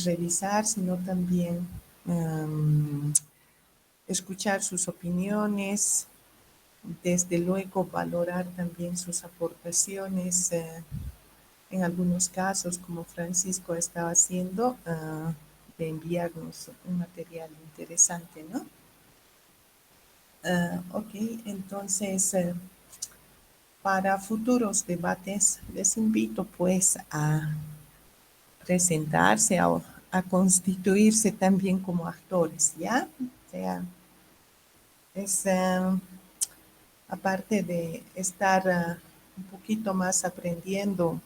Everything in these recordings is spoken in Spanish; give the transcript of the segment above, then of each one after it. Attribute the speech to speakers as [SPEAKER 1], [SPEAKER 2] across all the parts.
[SPEAKER 1] revisar, sino también escuchar sus opiniones, desde luego valorar también sus aportaciones, en algunos casos, como Francisco estaba haciendo, de enviarnos un material interesante, ¿no? Ok, entonces, para futuros debates, les invito pues a presentarse, a constituirse también como actores, ¿ya? O sea, es aparte de estar un poquito más aprendiendo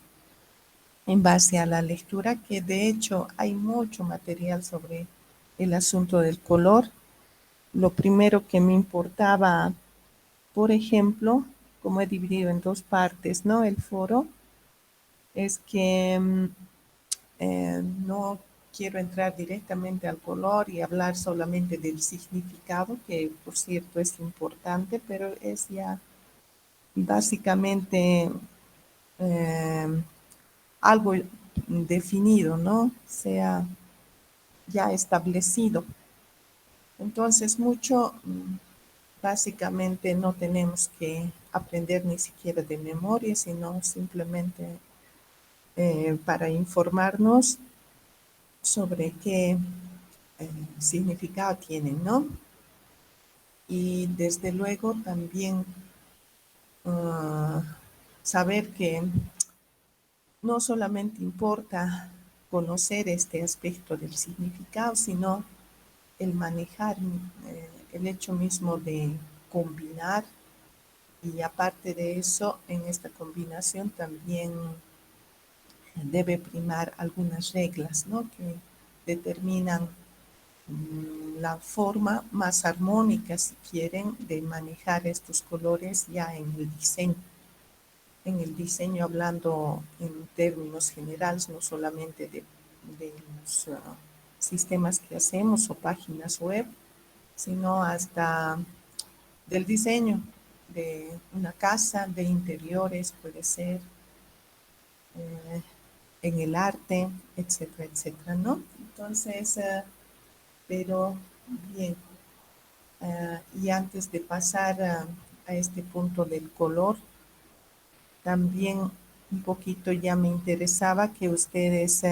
[SPEAKER 1] en base a la lectura, que de hecho hay mucho material sobre el asunto del color. Lo primero que me importaba, por ejemplo, como he dividido en dos partes, ¿no? El foro, es que no quiero entrar directamente al color y hablar solamente del significado, que por cierto es importante, pero es ya básicamente eh, algo definido, ¿no? Sea ya establecido. Entonces, mucho, básicamente no tenemos que aprender ni siquiera de memoria, sino simplemente para informarnos sobre qué significado tienen, ¿no? Y desde luego también saber que no solamente importa conocer este aspecto del significado, sino el manejar el hecho mismo de combinar, y aparte de eso, en esta combinación también debe primar algunas reglas, ¿no? Que determinan la forma más armónica, si quieren, de manejar estos colores ya en el diseño. En el diseño, hablando en términos generales, no solamente de los sistemas que hacemos o páginas web, sino hasta del diseño de una casa, de interiores, puede ser, eh, en el arte, etcétera, etcétera, ¿no? Entonces, pero bien, y antes de pasar a este punto del color, también un poquito ya me interesaba que ustedes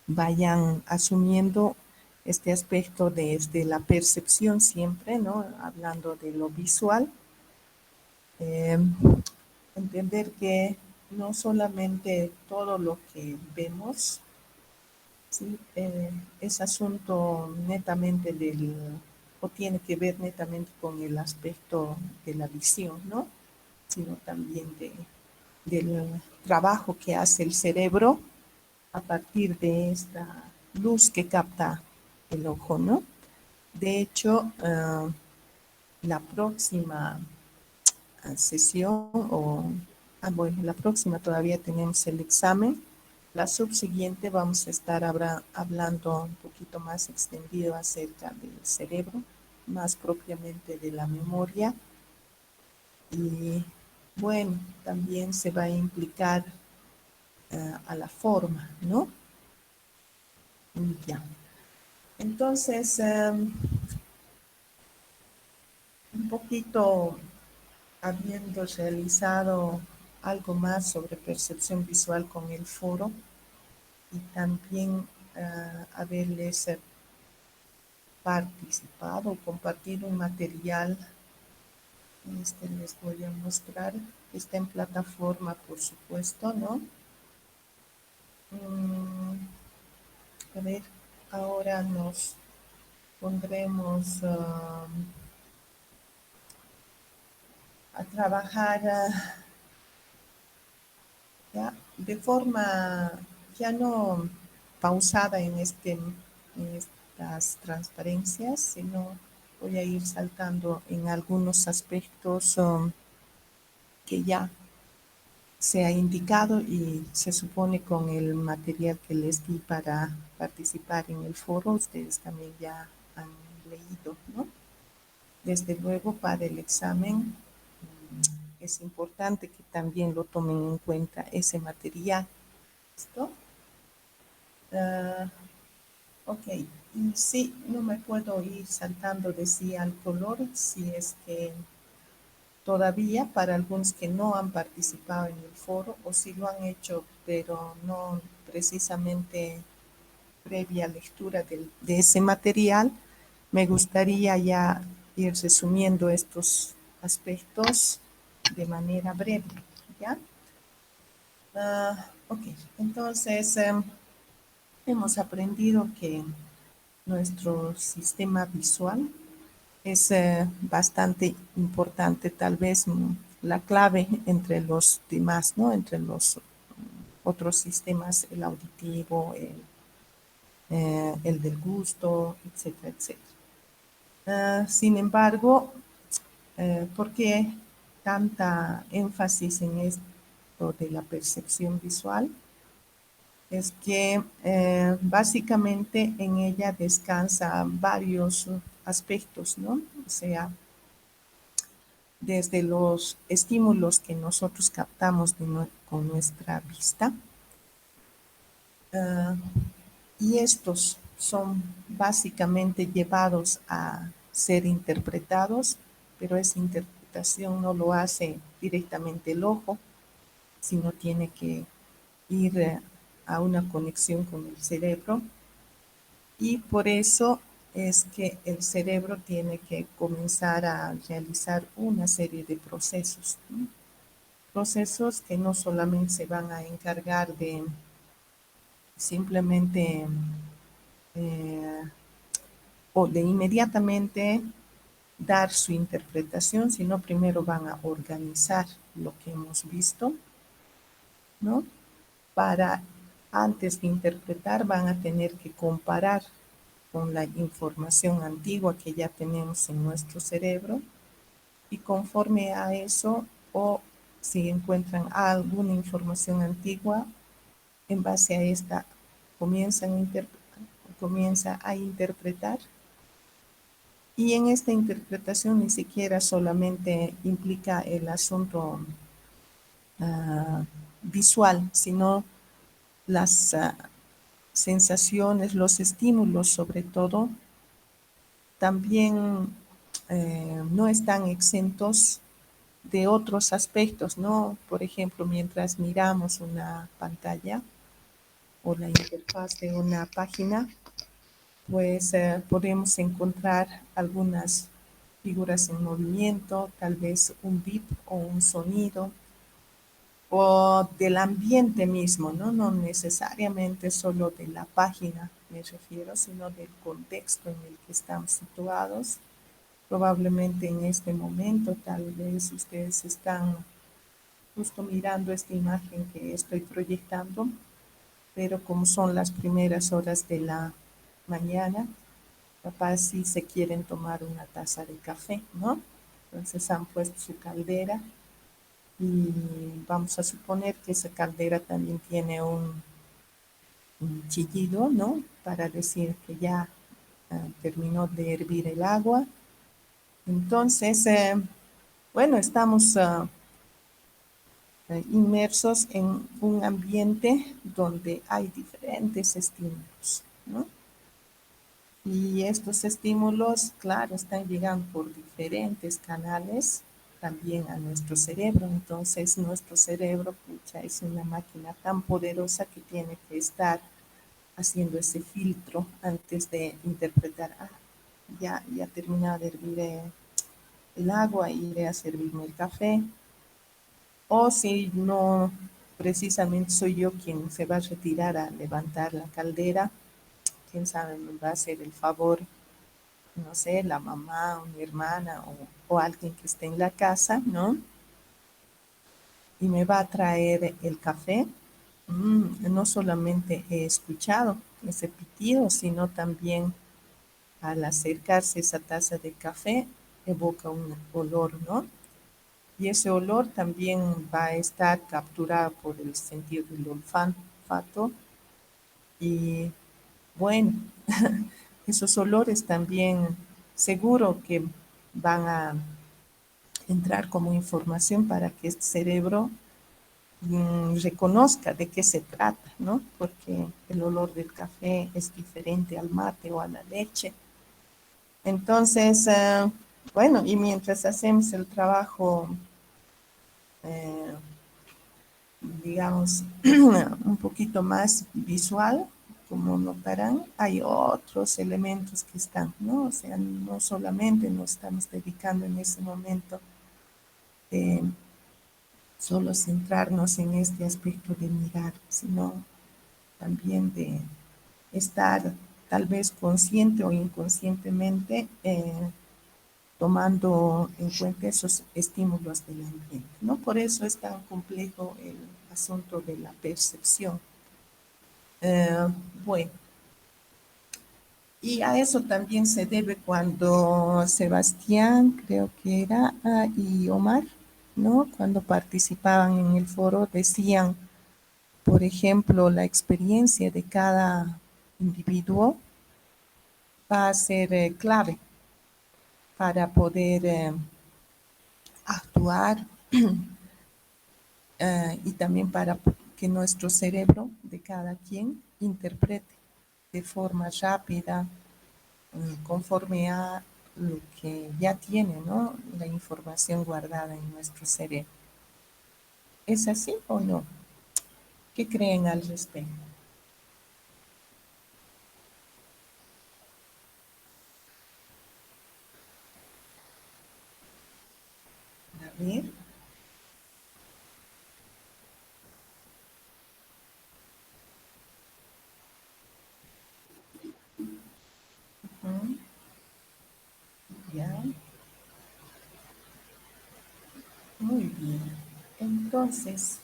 [SPEAKER 1] vayan asumiendo este aspecto desde la percepción siempre, ¿no? Hablando de lo visual, eh, entender que no solamente todo lo que vemos, ¿sí? Es asunto netamente o tiene que ver netamente con el aspecto de la visión, ¿no? Sino también del trabajo que hace el cerebro a partir de esta luz que capta el ojo, ¿no? De hecho, la próxima sesión, bueno, la próxima todavía tenemos el examen. La subsiguiente vamos a estar hablando un poquito más extendido acerca del cerebro, más propiamente de la memoria. Y bueno, también se va a implicar a la forma, ¿no? Ya. Entonces, un poquito habiendo realizado algo más sobre percepción visual con el foro, y también haberles participado, compartido un material, les voy a mostrar, que está en plataforma, por supuesto, ¿no? A ver, ahora nos pondremos a trabajar ya de forma ya no pausada en estas transparencias, sino voy a ir saltando en algunos aspectos que ya se ha indicado y se supone con el material que les di para participar en el foro, ustedes también ya han leído, ¿no? Desde luego, para el examen es importante que también lo tomen en cuenta ese material. ¿Listo? Ah, ok, y sí, no me puedo ir saltando de sí al color si es que todavía para algunos que no han participado en el foro o si lo han hecho, pero no precisamente previa lectura de ese material, me gustaría ya ir resumiendo estos aspectos de manera breve, ¿ya? Ok, entonces hemos aprendido que nuestro sistema visual es bastante importante, tal vez la clave entre los demás, ¿no? Entre los otros sistemas, el auditivo, el del gusto, etcétera, etcétera. Sin embargo, ¿por qué tanta énfasis en esto de la percepción visual? Es que básicamente en ella descansa varios aspectos, ¿no? O sea, desde los estímulos que nosotros captamos con nuestra vista, uh, y estos son básicamente llevados a ser interpretados, pero esa interpretación no lo hace directamente el ojo, sino tiene que ir a una conexión con el cerebro y por eso es que el cerebro tiene que comenzar a realizar una serie de procesos, ¿no? Procesos que no solamente se van a encargar de simplemente eh, o de inmediatamente dar su interpretación, sino primero van a organizar lo que hemos visto, ¿no? Para antes de interpretar van a tener que comparar con la información antigua que ya tenemos en nuestro cerebro y conforme a eso o si encuentran alguna información antigua, en base a esta comienza a interpretar y en esta interpretación ni siquiera solamente implica el asunto uh, visual, sino las sensaciones, los estímulos sobre todo, también no están exentos de otros aspectos, ¿no? Por ejemplo, mientras miramos una pantalla o la interfaz de una página, pues podemos encontrar algunas figuras en movimiento, tal vez un beep o un sonido, o del ambiente mismo, ¿no? No necesariamente solo de la página, me refiero, sino del contexto en el que estamos situados. Probablemente en este momento, tal vez ustedes están justo mirando esta imagen que estoy proyectando, pero como son las primeras horas de la mañana, capaz si se quieren tomar una taza de café, ¿no? Entonces han puesto su caldera y vamos a suponer que esa caldera también tiene un chillido, ¿no? Para decir que ya terminó de hervir el agua. Entonces, bueno, estamos inmersos en un ambiente donde hay diferentes estímulos, ¿no? Y estos estímulos, claro, están llegando por diferentes canales también a nuestro cerebro. Entonces, nuestro cerebro, pucha, es una máquina tan poderosa que tiene que estar haciendo ese filtro antes de interpretar, ya terminado de hervir el agua, iré a servirme el café. O si no, precisamente soy yo quien se va a retirar a levantar la caldera, quién sabe, me va a hacer el favor, no sé, la mamá o mi hermana o alguien que esté en la casa, ¿no? Y me va a traer el café. No solamente he escuchado ese pitido, sino también al acercarse esa taza de café evoca un olor, ¿no? Y ese olor también va a estar capturado por el sentido del olfato y bueno, esos olores también seguro que van a entrar como información para que el cerebro reconozca de qué se trata, ¿no? Porque el olor del café es diferente al mate o a la leche. Entonces, bueno, y mientras hacemos el trabajo, eh, digamos, un poquito más visual, como notarán, hay otros elementos que están, ¿no? O sea, no solamente nos estamos dedicando en ese momento de solo centrarnos en este aspecto de mirar, sino también de estar tal vez consciente o inconscientemente tomando en cuenta esos estímulos del ambiente, ¿no? Por eso es tan complejo el asunto de la percepción. Eh, bueno, y a eso también se debe cuando Sebastián, creo que era, y Omar, ¿no? Cuando participaban en el foro, decían, por ejemplo, la experiencia de cada individuo va a ser clave para poder actuar y también para que nuestro cerebro de cada quien interprete de forma rápida conforme a lo que ya tiene, ¿no? La información guardada en nuestro cerebro. ¿Es así o no? ¿Qué creen al respecto? A ver. Ujú, ya, muy bien. Entonces,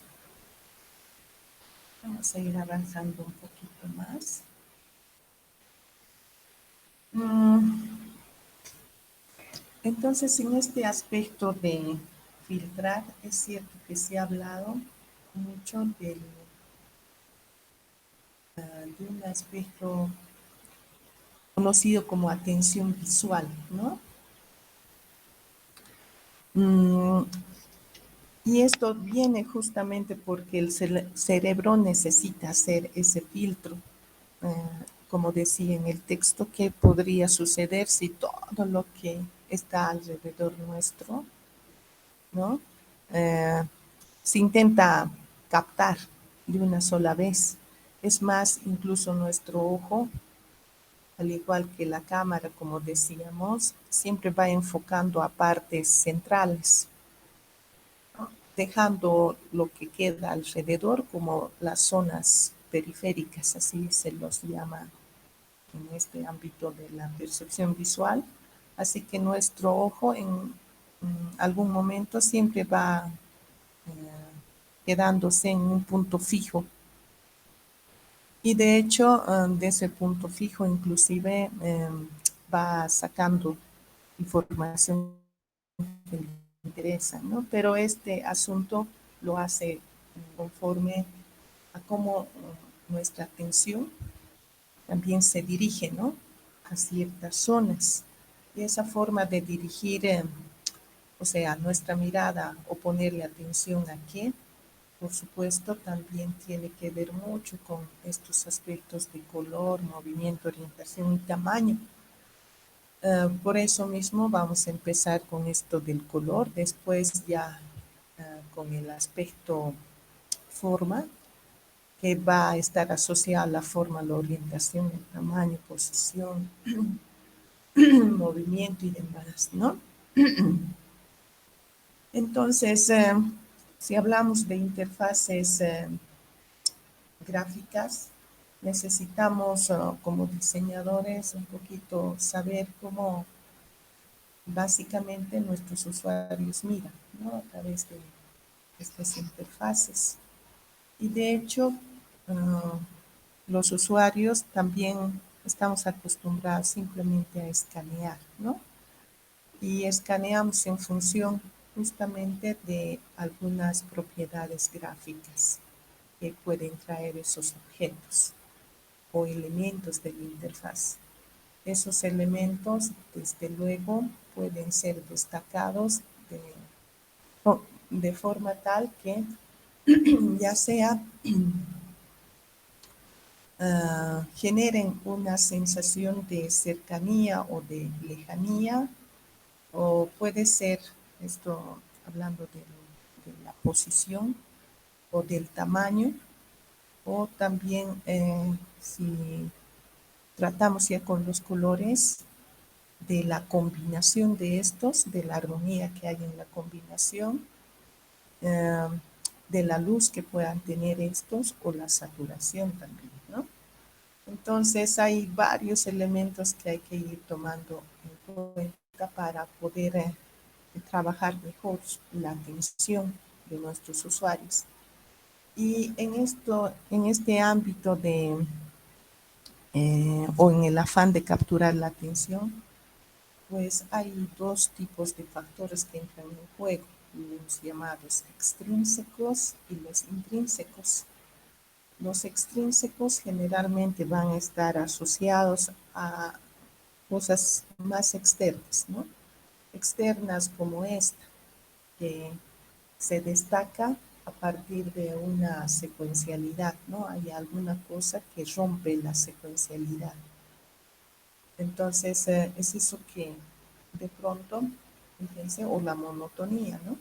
[SPEAKER 1] vamos a ir avanzando un poquito más. Mm, entonces, en este aspecto de filtrar, es cierto que se ha hablado mucho de un aspecto conocido como atención visual, ¿no? Mm, y esto viene justamente porque el cerebro necesita hacer ese filtro. Como decía en el texto, ¿qué podría suceder si todo lo que está alrededor nuestro, ¿no? Eh, se intenta captar de una sola vez. Es más, incluso nuestro ojo, al igual que la cámara, como decíamos, siempre va enfocando a partes centrales, ¿no? Dejando lo que queda alrededor como las zonas periféricas, así se los llama en este ámbito de la percepción visual. Así que nuestro ojo en algún momento siempre va quedándose en un punto fijo. Y de hecho, de ese punto fijo inclusive va sacando información que le interesa, ¿no? Pero este asunto lo hace conforme a cómo nuestra atención también se dirige, ¿no? A ciertas zonas. Y esa forma de dirigir, o sea, nuestra mirada o ponerle atención a qué, por supuesto, también tiene que ver mucho con estos aspectos de color, movimiento, orientación y tamaño. Por eso mismo vamos a empezar con esto del color, después ya con el aspecto forma, que va a estar asociada a la forma, la orientación, el tamaño, posición, movimiento y demás, ¿no? Entonces, si hablamos de interfaces gráficas, necesitamos como diseñadores un poquito saber cómo básicamente nuestros usuarios miran, ¿no? A través de estas interfaces. Y de hecho, los usuarios también estamos acostumbrados simplemente a escanear, ¿no? Y escaneamos en función justamente de algunas propiedades gráficas que pueden traer esos objetos o elementos de la interfaz. Esos elementos, desde luego, pueden ser destacados de, de forma tal que ya sea generen una sensación de cercanía o de lejanía, o puede ser, esto hablando de la posición o del tamaño, o también si tratamos ya con los colores, de la combinación de estos, de la armonía que hay en la combinación, eh, de la luz que puedan tener estos o la saturación también, ¿no? Entonces hay varios elementos que hay que ir tomando en cuenta para poder trabajar mejor la atención de nuestros usuarios. Y en este ámbito o en el afán de capturar la atención, pues hay dos tipos de factores que entran en juego, los llamados extrínsecos y los intrínsecos. Los extrínsecos generalmente van a estar asociados a cosas más externas, ¿no? Externas como esta, que se destaca a partir de una secuencialidad, ¿no? Hay alguna cosa que rompe la secuencialidad. Entonces, es eso que de pronto, fíjense, o la monotonía, ¿no?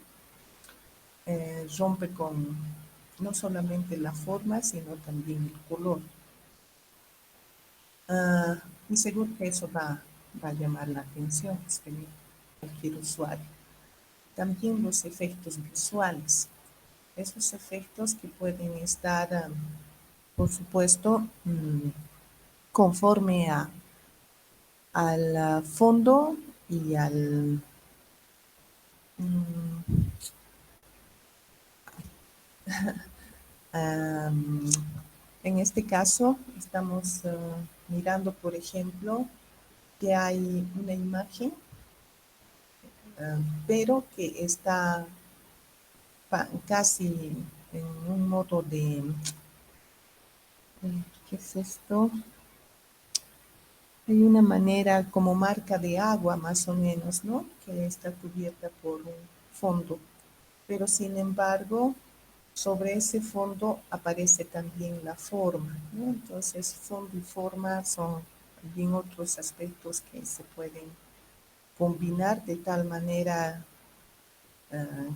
[SPEAKER 1] Rompe con no solamente la forma, sino también el color. Y seguro que eso va a llamar la atención de cualquier usuario. También los efectos visuales. Esos efectos que pueden estar, por supuesto, conforme al fondo y al... mm, am, en este caso, estamos mirando, por ejemplo, que hay una imagen, pero que está casi en un modo de, ¿qué es esto? Hay una manera como marca de agua más o menos, ¿no? Que está cubierta por un fondo, pero sin embargo, sobre ese fondo aparece también la forma, ¿no? Entonces, fondo y forma son también otros aspectos que se pueden combinar de tal manera uh,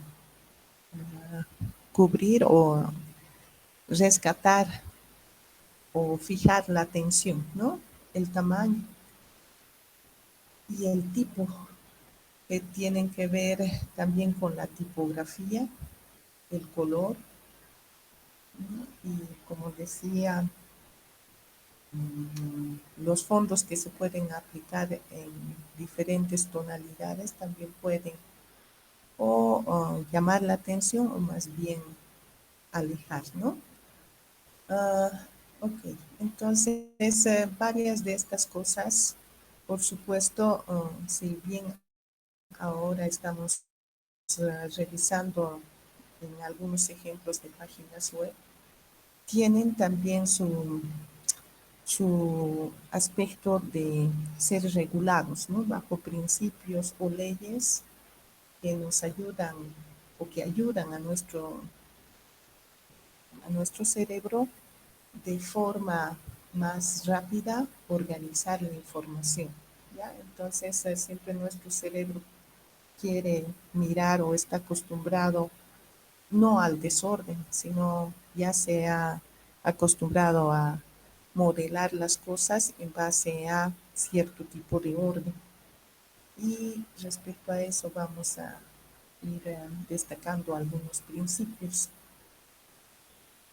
[SPEAKER 1] cubrir o rescatar o fijar la atención, ¿no? El tamaño y el tipo, que tienen que ver también con la tipografía, el color, ¿no? Y como decía, los fondos que se pueden aplicar en diferentes tonalidades también pueden llamar la atención o más bien alejar, ¿no? Ok, entonces varias de estas cosas, por supuesto, si bien ahora estamos revisando en algunos ejemplos de páginas web, tienen también su aspecto de ser regulados, ¿no? Bajo principios o leyes que nos ayudan o que ayudan a nuestro cerebro de forma más rápida organizar la información, ¿ya? Entonces, siempre nuestro cerebro quiere mirar o está acostumbrado no al desorden, sino ya se ha acostumbrado a modelar las cosas en base a cierto tipo de orden. Y respecto a eso vamos a ir destacando algunos principios.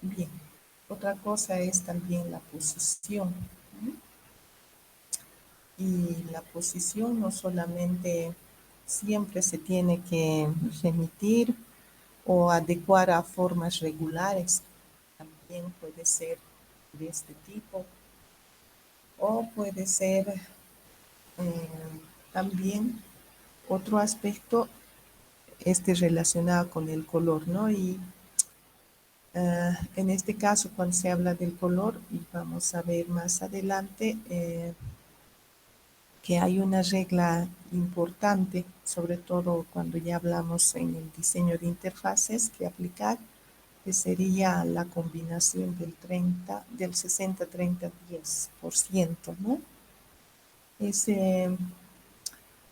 [SPEAKER 1] Bien, otra cosa es también la posición, ¿no? Y la posición no solamente siempre se tiene que remitir o adecuar a formas regulares, también puede ser de este tipo, o puede ser también otro aspecto relacionado con el color, ¿no? Y en este caso, cuando se habla del color, y vamos a ver más adelante, que hay una regla importante, sobre todo cuando ya hablamos en el diseño de interfaces, que aplicar, que sería la combinación del 60-30-10%, ¿no? Ese,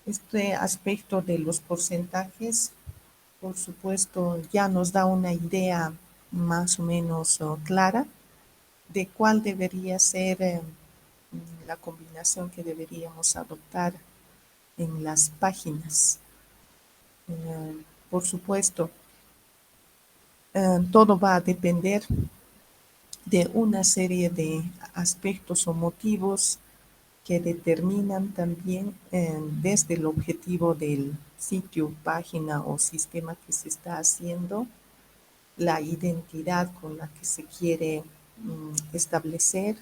[SPEAKER 1] este aspecto de los porcentajes, por supuesto, ya nos da una idea más o menos clara de cuál debería ser la combinación que deberíamos adoptar en las páginas. Por supuesto, todo va a depender de una serie de aspectos o motivos que determinan también desde el objetivo del sitio, página o sistema que se está haciendo, la identidad con la que se quiere establecer,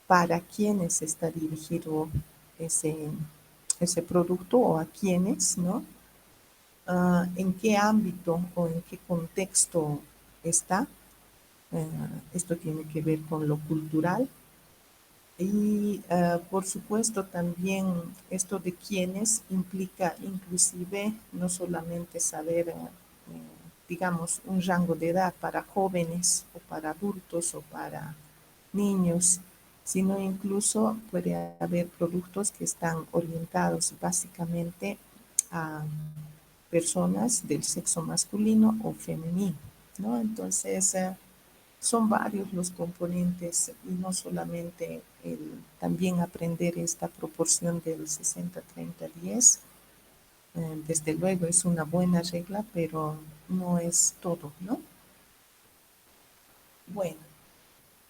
[SPEAKER 1] para quiénes está dirigido ese, ese producto o a quiénes, ¿no? En qué ámbito o en qué contexto está. Esto tiene que ver con lo cultural. Y por supuesto también esto de quiénes implica inclusive no solamente saber, digamos, un rango de edad para jóvenes o para adultos o para niños, sino incluso puede haber productos que están orientados básicamente a personas del sexo masculino o femenino, ¿no? Entonces, son varios los componentes y no solamente también aprender esta proporción del 60-30-10. Desde luego es una buena regla, pero no es todo, ¿no? Bueno,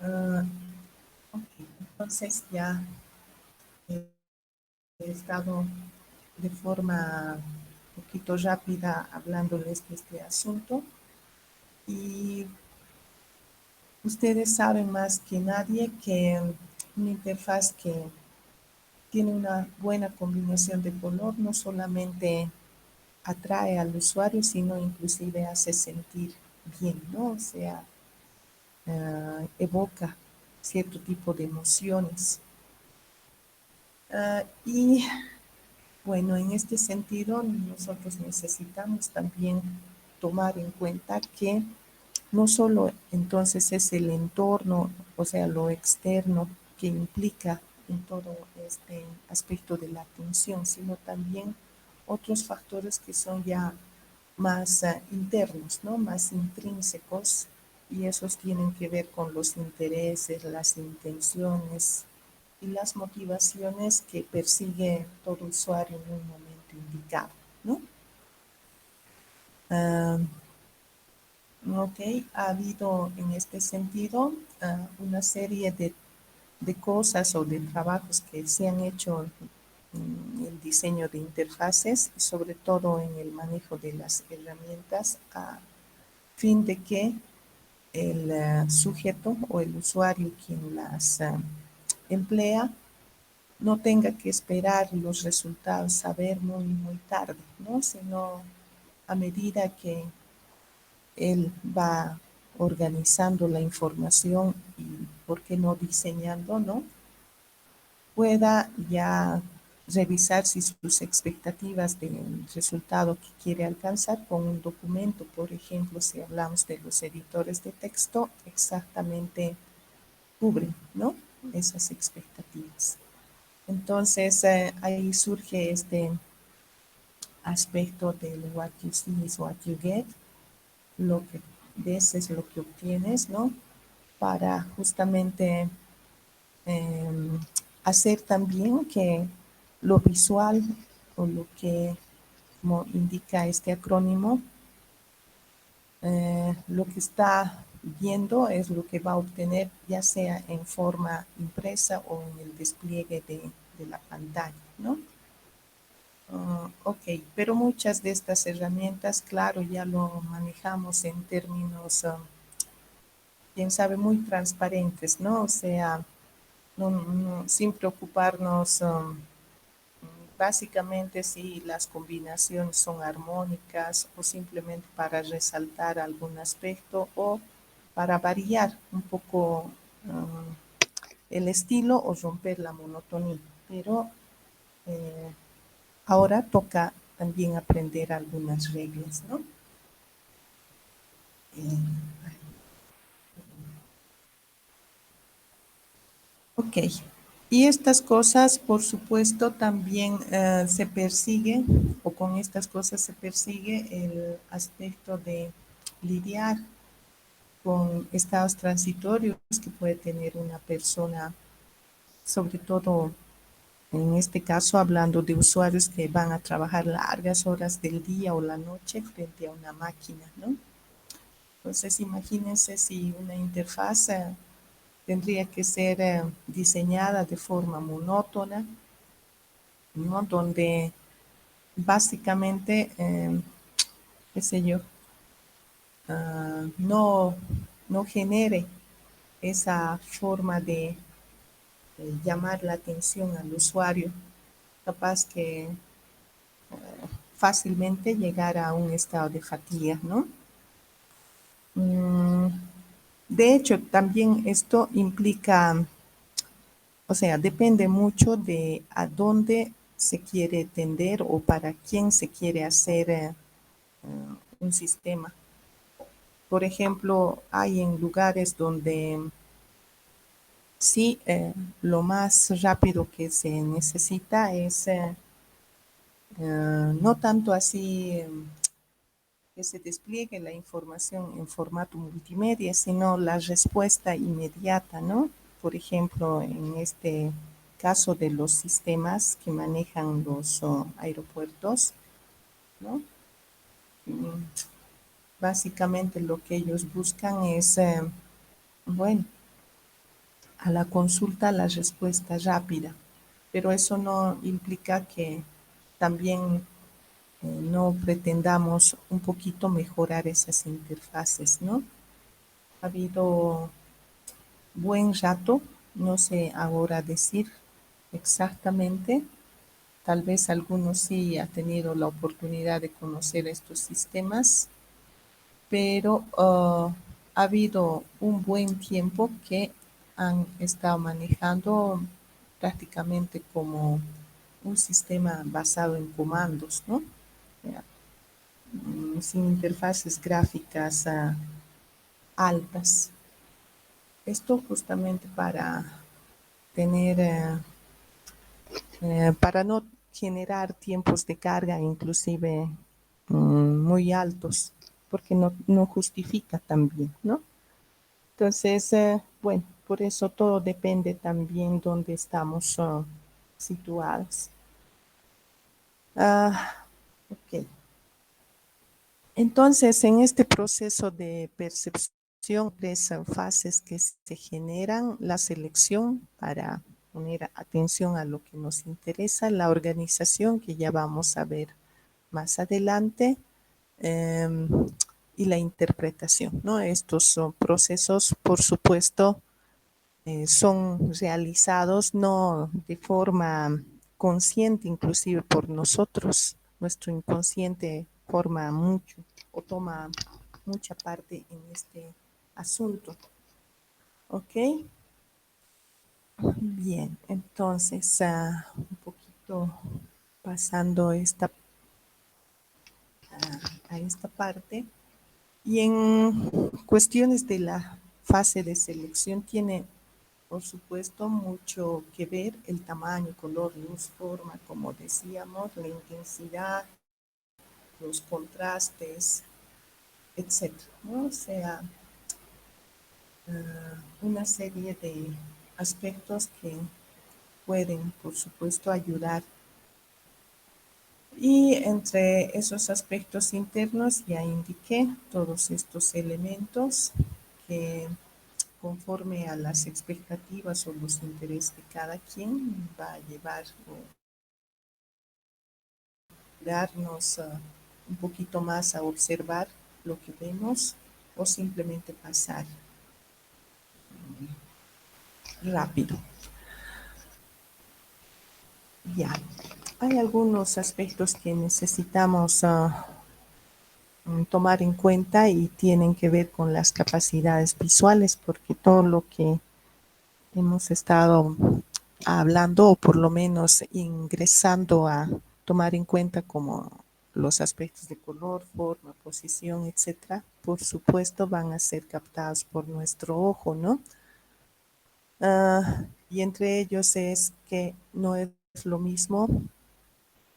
[SPEAKER 1] uh, okay. Entonces ya he estado de forma un poquito rápida hablándoles de este asunto y ustedes saben más que nadie que una interfaz que tiene una buena combinación de color no solamente atrae al usuario, sino inclusive hace sentir bien, ¿no? O sea, evoca cierto tipo de emociones. Y bueno, en este sentido, nosotros necesitamos también tomar en cuenta que no solo entonces es el entorno, o sea, lo externo que implica en todo este aspecto de la atención, sino también otros factores que son ya más internos, ¿no? Más intrínsecos, y esos tienen que ver con los intereses, las intenciones y las motivaciones que persigue todo usuario en un momento indicado, ¿no? Ah, ok, ha habido en este sentido una serie de cosas o de trabajos que se han hecho en el diseño de interfaces y sobre todo en el manejo de las herramientas a fin de que el sujeto o el usuario quien las emplea no tenga que esperar los resultados, saber muy tarde, ¿no? Sino a medida que él va organizando la información y, ¿por qué no diseñando, no? Pueda ya revisar si sus expectativas del resultado que quiere alcanzar con un documento, por ejemplo, si hablamos de los editores de texto, exactamente cubren, ¿no? Esas expectativas. Entonces, ahí surge este aspecto del what you see is what you get, lo que ves es lo que obtienes, ¿no? Para justamente eh, hacer también que lo visual o lo que, como indica este acrónimo, lo que está viendo es lo que va a obtener ya sea en forma impresa o en el despliegue de la pantalla, ¿no? Ok, pero muchas de estas herramientas, claro, ya lo manejamos en términos, quién sabe, muy transparentes, ¿no? O sea, sin preocuparnos básicamente si las combinaciones son armónicas o simplemente para resaltar algún aspecto o para variar un poco el estilo o romper la monotonía. Pero eh, ahora toca también aprender algunas reglas, ¿no? Ok. Y estas cosas, por supuesto, también se persigue, o con estas cosas se persigue el aspecto de lidiar con estados transitorios que puede tener una persona, sobre todo en este caso hablando de usuarios que van a trabajar largas horas del día o la noche frente a una máquina, ¿no? Entonces, imagínense si una interfaz tendría que ser diseñada de forma monótona, ¿no? Donde básicamente, qué sé yo, no, no genere esa forma de llamar la atención al usuario, capaz que fácilmente llegar a un estado de fatiga, ¿no? Mm, de hecho, también esto implica, o sea, depende mucho de a dónde se quiere tender o para quién se quiere hacer un sistema. Por ejemplo, hay en lugares donde sí, lo más rápido que se necesita es no tanto así que se despliegue la información en formato multimedia, sino la respuesta inmediata, ¿no? Por ejemplo, en este caso de los sistemas que manejan los aeropuertos, ¿no? Mm, básicamente lo que ellos buscan es, bueno, a la consulta la respuesta rápida, pero eso no implica que también no pretendamos un poquito mejorar esas interfaces, ¿no? Ha habido buen rato, no sé ahora decir exactamente, tal vez algunos sí ha tenido la oportunidad de conocer estos sistemas, pero ha habido un buen tiempo que han estado manejando prácticamente como un sistema basado en comandos, ¿no? Sin interfaces gráficas altas. Esto justamente para tener, para no generar tiempos de carga inclusive muy altos, porque no justifica también, ¿no? Entonces, bueno, por eso todo depende también dónde estamos situados. Ok. Entonces, en este proceso de percepción, tres fases que se generan, la selección para poner atención a lo que nos interesa, la organización, que ya vamos a ver más adelante, eh, y la interpretación, ¿no? Estos son procesos, por supuesto, son realizados no de forma consciente, inclusive por nosotros. Nuestro inconsciente forma mucho o toma mucha parte en este asunto. ¿Ok? Bien, entonces un poquito pasando a esta parte. Y en cuestiones de la fase de selección tiene, por supuesto, mucho que ver el tamaño, color, luz, forma, como decíamos, la intensidad, los contrastes, etcétera, ¿no? O sea, una serie de aspectos que pueden, por supuesto, ayudar. Y entre esos aspectos internos ya indiqué todos estos elementos que conforme a las expectativas o los intereses de cada quien va a llevar o darnos un poquito más a observar lo que vemos o simplemente pasar rápido. Ya, hay algunos aspectos que necesitamos tomar en cuenta y tienen que ver con las capacidades visuales, porque todo lo que hemos estado hablando o por lo menos ingresando a tomar en cuenta como los aspectos de color, forma, posición, etcétera, por supuesto van a ser captados por nuestro ojo, ¿no? y entre ellos es que no es lo mismo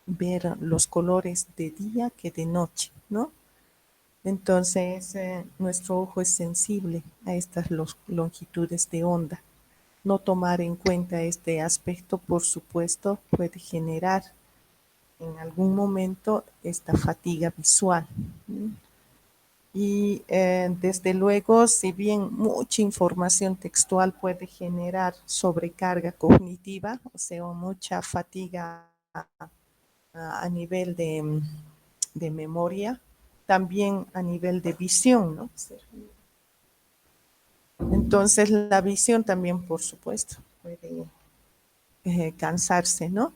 [SPEAKER 1] ver los colores de día que de noche, ¿no? Entonces, nuestro ojo es sensible a estas longitudes de onda. No tomar en cuenta este aspecto, por supuesto, puede generar en algún momento esta fatiga visual. Y desde luego, si bien mucha información textual puede generar sobrecarga cognitiva, o sea, mucha fatiga a nivel de memoria, también a nivel de visión, ¿no? Entonces, la visión también, por supuesto, puede cansarse, ¿no?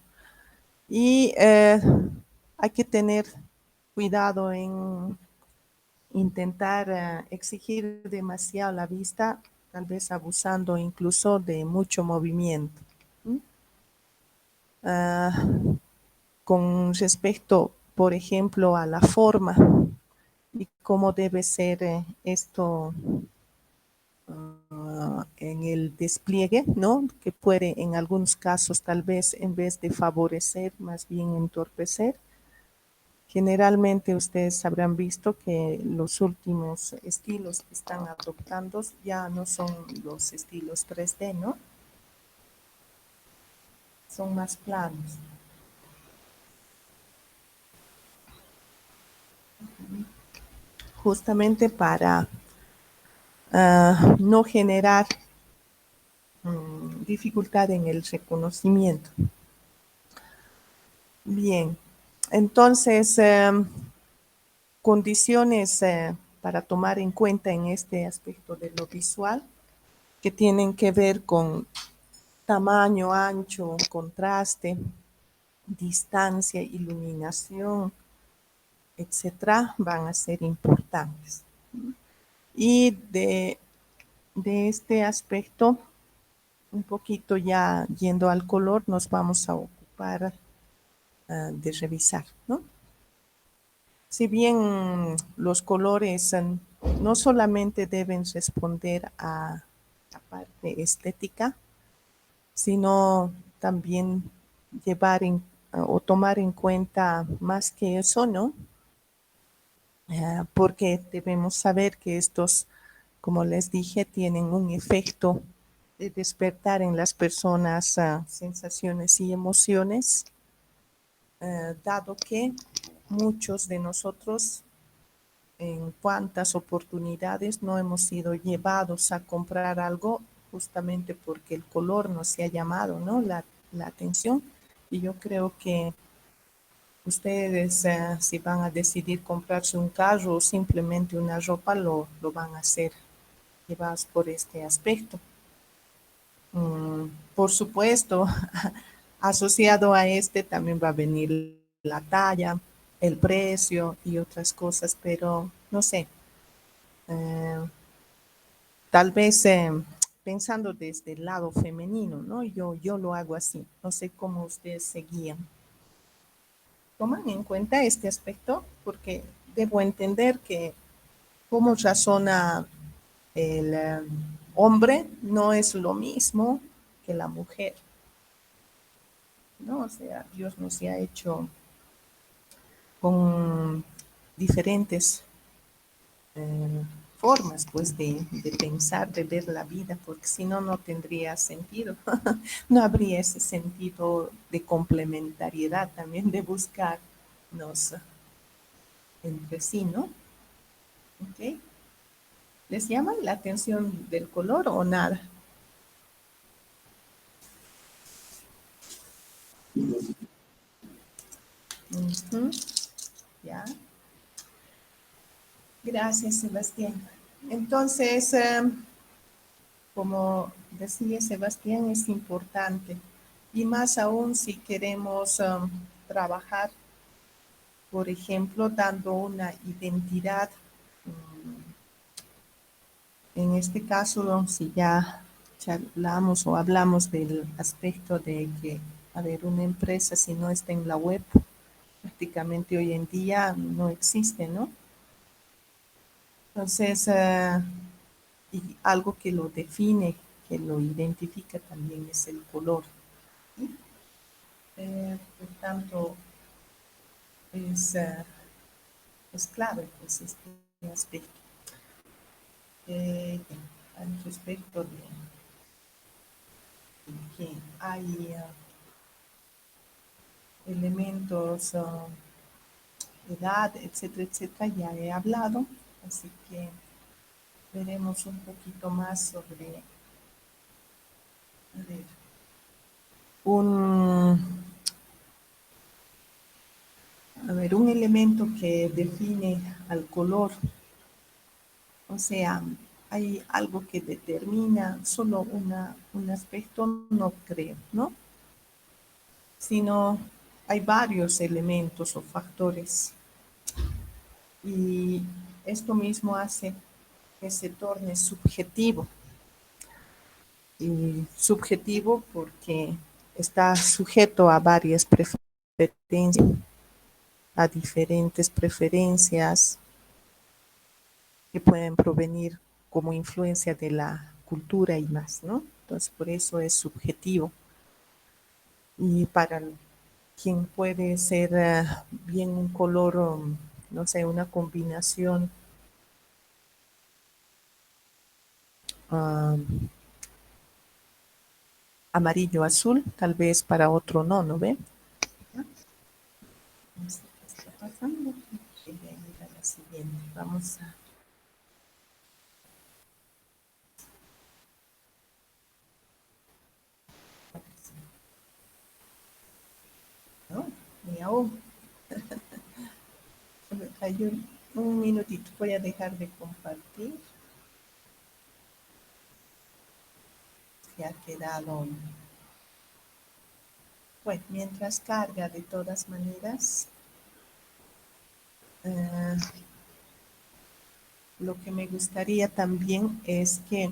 [SPEAKER 1] Y hay que tener cuidado en intentar exigir demasiado la vista, tal vez abusando incluso de mucho movimiento. ¿Mm? Ah, con respecto, por ejemplo, a la forma y cómo debe ser esto en el despliegue, ¿no? Que puede en algunos casos tal vez en vez de favorecer, más bien entorpecer. Generalmente ustedes habrán visto que los últimos estilos que están adoptando ya no son los estilos 3D, ¿no? Son más planos. Justamente para no generar dificultad en el reconocimiento. Bien, entonces, condiciones para tomar en cuenta en este aspecto de lo visual que tienen que ver con tamaño, ancho, contraste, distancia, iluminación, etcétera, van a ser importantes. Y de este aspecto, un poquito ya yendo al color, nos vamos a ocupar de revisar, ¿no? Si bien los colores no solamente deben responder a la parte estética, sino también llevar o tomar en cuenta más que eso, ¿no? Porque debemos saber que estos, como les dije, tienen un efecto de despertar en las personas sensaciones y emociones, dado que muchos de nosotros en cuántas oportunidades no hemos sido llevados a comprar algo justamente porque el color nos ha llamado, ¿no? La atención. Y yo creo que ustedes, si van a decidir comprarse un carro o simplemente una ropa, lo van a hacer llevados por este aspecto. Por supuesto, asociado a este también va a venir la talla, el precio y otras cosas, pero no sé, eh, tal vez pensando desde el lado femenino, ¿no? Yo lo hago así, no sé cómo ustedes se guían. ¿Toman en cuenta este aspecto? Porque debo entender que cómo razona el hombre no es lo mismo que la mujer, ¿no? O sea, Dios nos ha hecho con diferentes eh, formas, pues, de pensar, de ver la vida, porque si no, no tendría sentido. No habría ese sentido de complementariedad también, de buscarnos entre sí, ¿no? ¿Ok? ¿Les llama la atención del color o nada? Ujú, ya. Gracias, Sebastián. Entonces, como decía Sebastián, es importante y más aún si queremos trabajar, por ejemplo, dando una identidad. En este caso, si ya charlamos o hablamos del aspecto de que, a ver, una empresa si no está en la web, prácticamente hoy en día no existe, ¿no? Entonces, y algo que lo define. que lo identifica también es el color. ¿Sí? Por tanto, es, uh, es clave pues, este aspecto. Al respecto de que hay elementos, edad, etcétera, etcétera, ya he hablado, así que veremos un poquito más sobre, a ver, un, un elemento que define al color, o sea, hay algo que determina solo un aspecto, no creo, ¿no? Sino hay varios elementos o factores y esto mismo hace que se torne subjetivo. Y subjetivo porque está sujeto a varias preferencias, a diferentes preferencias que pueden provenir como influencia de la cultura y más, ¿no? Entonces, por eso es subjetivo. Y para quien puede ser bien un color, no sé, una combinación um, amarillo-azul, tal vez para otro no, ¿no ve? No sé qué está pasando. Voy a ir a la siguiente. Vamos a... No, ni aún. Se me cayó un minutito. Voy a dejar de compartir. Se ha quedado. Bueno, mientras carga, de todas maneras, eh, lo que me gustaría también es que,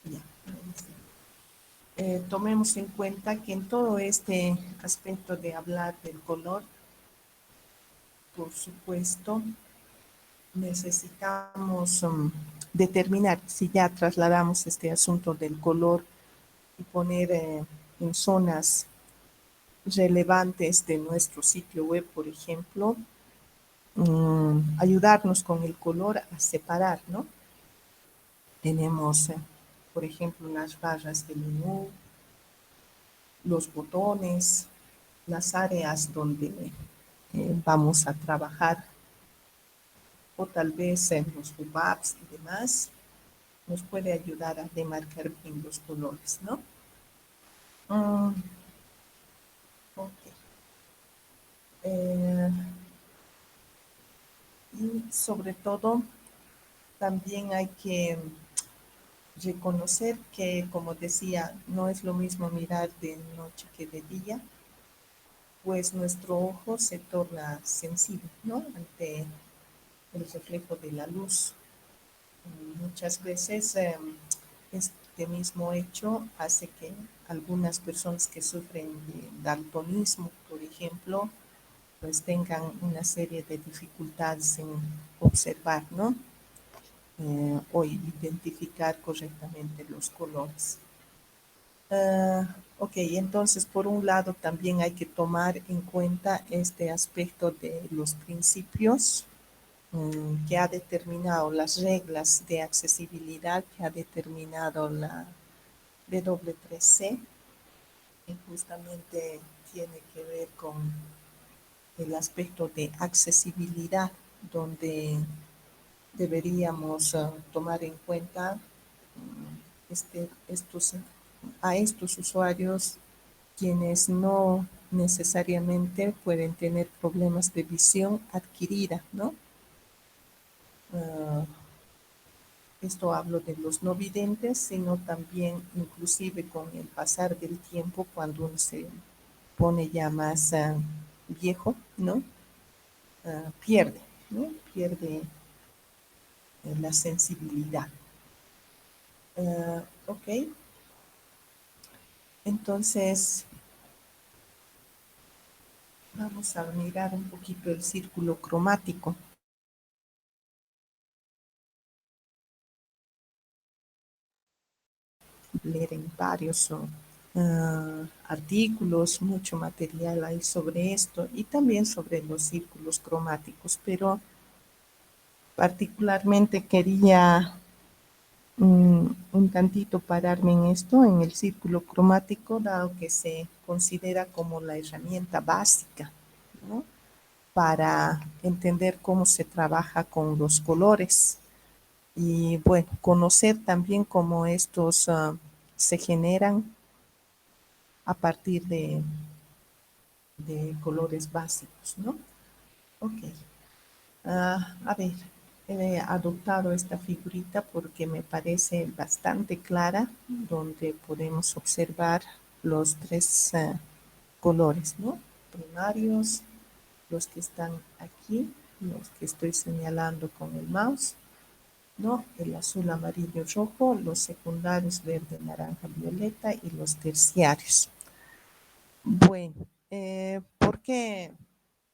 [SPEAKER 1] ya, tomemos en cuenta que en todo este aspecto de hablar del color, por supuesto, necesitamos determinar si ya trasladamos este asunto del color y poner en zonas relevantes de nuestro sitio web, por ejemplo, ayudarnos con el color a separar, ¿no? Tenemos, por ejemplo, las barras de menú, los botones, las áreas donde vamos a trabajar, o tal vez en los pop-ups y demás, nos puede ayudar a demarcar bien los colores, ¿no? Mm, ok. Eh, y sobre todo, también hay que reconocer que, como decía, no es lo mismo mirar de noche que de día, pues nuestro ojo se torna sensible, ¿no? Ante el reflejo de la luz. Muchas veces este mismo hecho hace que algunas personas que sufren de daltonismo, por ejemplo, pues tengan una serie de dificultades en observar, ¿no? O identificar correctamente los colores. Ok, entonces por un lado también hay que tomar en cuenta este aspecto de los principios que ha determinado las reglas de accesibilidad que ha determinado la W3C, que justamente tiene que ver con el aspecto de accesibilidad, donde deberíamos tomar en cuenta estos, a estos usuarios quienes no necesariamente pueden tener problemas de visión adquirida, ¿no? Uh, Esto hablo de los no videntes, sino también inclusive con el pasar del tiempo, cuando uno se pone ya más viejo, ¿no? Pierde, ¿no? Pierde la sensibilidad. Ok, entonces vamos a mirar un poquito el círculo cromático. leer en varios artículos, mucho material hay sobre esto y también sobre los círculos cromáticos, pero particularmente quería un tantito pararme en esto, en el círculo cromático, dado que se considera como la herramienta básica, ¿no?, para entender cómo se trabaja con los colores y, bueno, conocer también cómo estos se generan a partir de colores básicos, ¿no? Ok. A ver, he adoptado esta figurita porque me parece bastante clara, donde podemos observar los tres colores, ¿no? Primarios, los que están aquí, los que estoy señalando con el mouse, ¿no? El azul, amarillo, rojo, los secundarios, verde, naranja, violeta y los terciarios. Bueno, ¿por qué?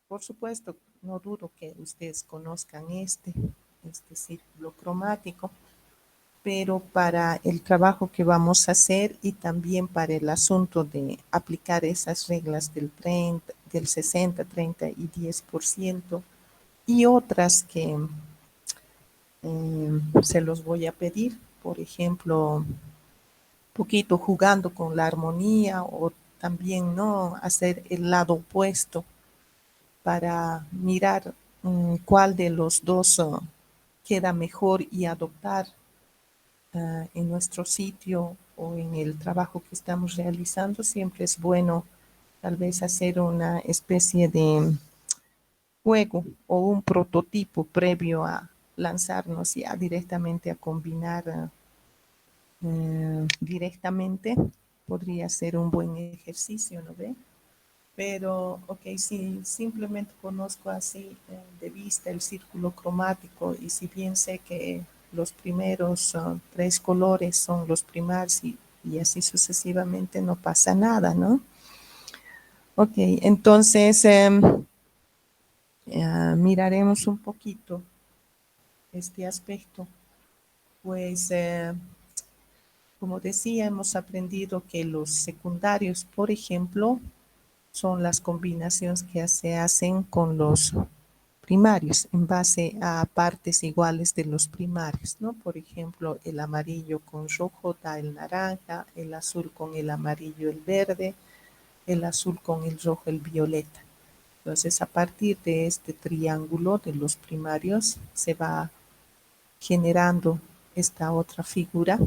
[SPEAKER 1] Por supuesto, no dudo que ustedes conozcan este círculo cromático, pero para el trabajo que vamos a hacer y también para el asunto de aplicar esas reglas del 60, 30 y 10% y otras que se los voy a pedir, por ejemplo, un poquito jugando con la armonía o también no hacer el lado opuesto para mirar cuál de los dos queda mejor y adoptar en nuestro sitio o en el trabajo que estamos realizando. Siempre es bueno tal vez hacer una especie de juego o un prototipo previo a lanzarnos ya directamente a combinar directamente. Podría ser un buen ejercicio, ¿no ve? Pero, ok, si simplemente conozco así de vista el círculo cromático y si bien sé que los primeros tres colores son los primarios y así sucesivamente, no pasa nada, ¿no? Ok, entonces miraremos un poquito este aspecto. Pues, como decía, hemos aprendido que los secundarios, por ejemplo, son las combinaciones que se hacen con los primarios en base a partes iguales de los primarios, ¿no? Por ejemplo, el amarillo con rojo da el naranja, el azul con el amarillo el verde, el azul con el rojo el violeta. Entonces, a partir de este triángulo de los primarios se va generando esta otra figura,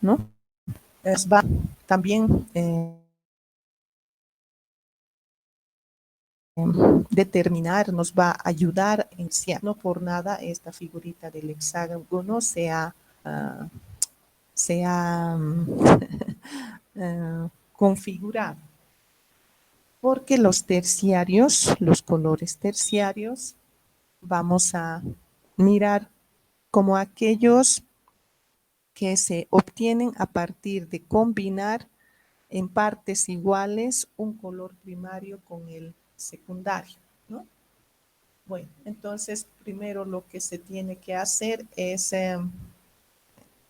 [SPEAKER 1] ¿no? Va también determinar, nos va a ayudar en sí. No por nada esta figurita del hexágono se ha configurado. Porque los terciarios, los colores terciarios, vamos a mirar como aquellos que se obtienen a partir de combinar en partes iguales un color primario con el secundario, ¿no? Bueno, entonces primero lo que se tiene que hacer es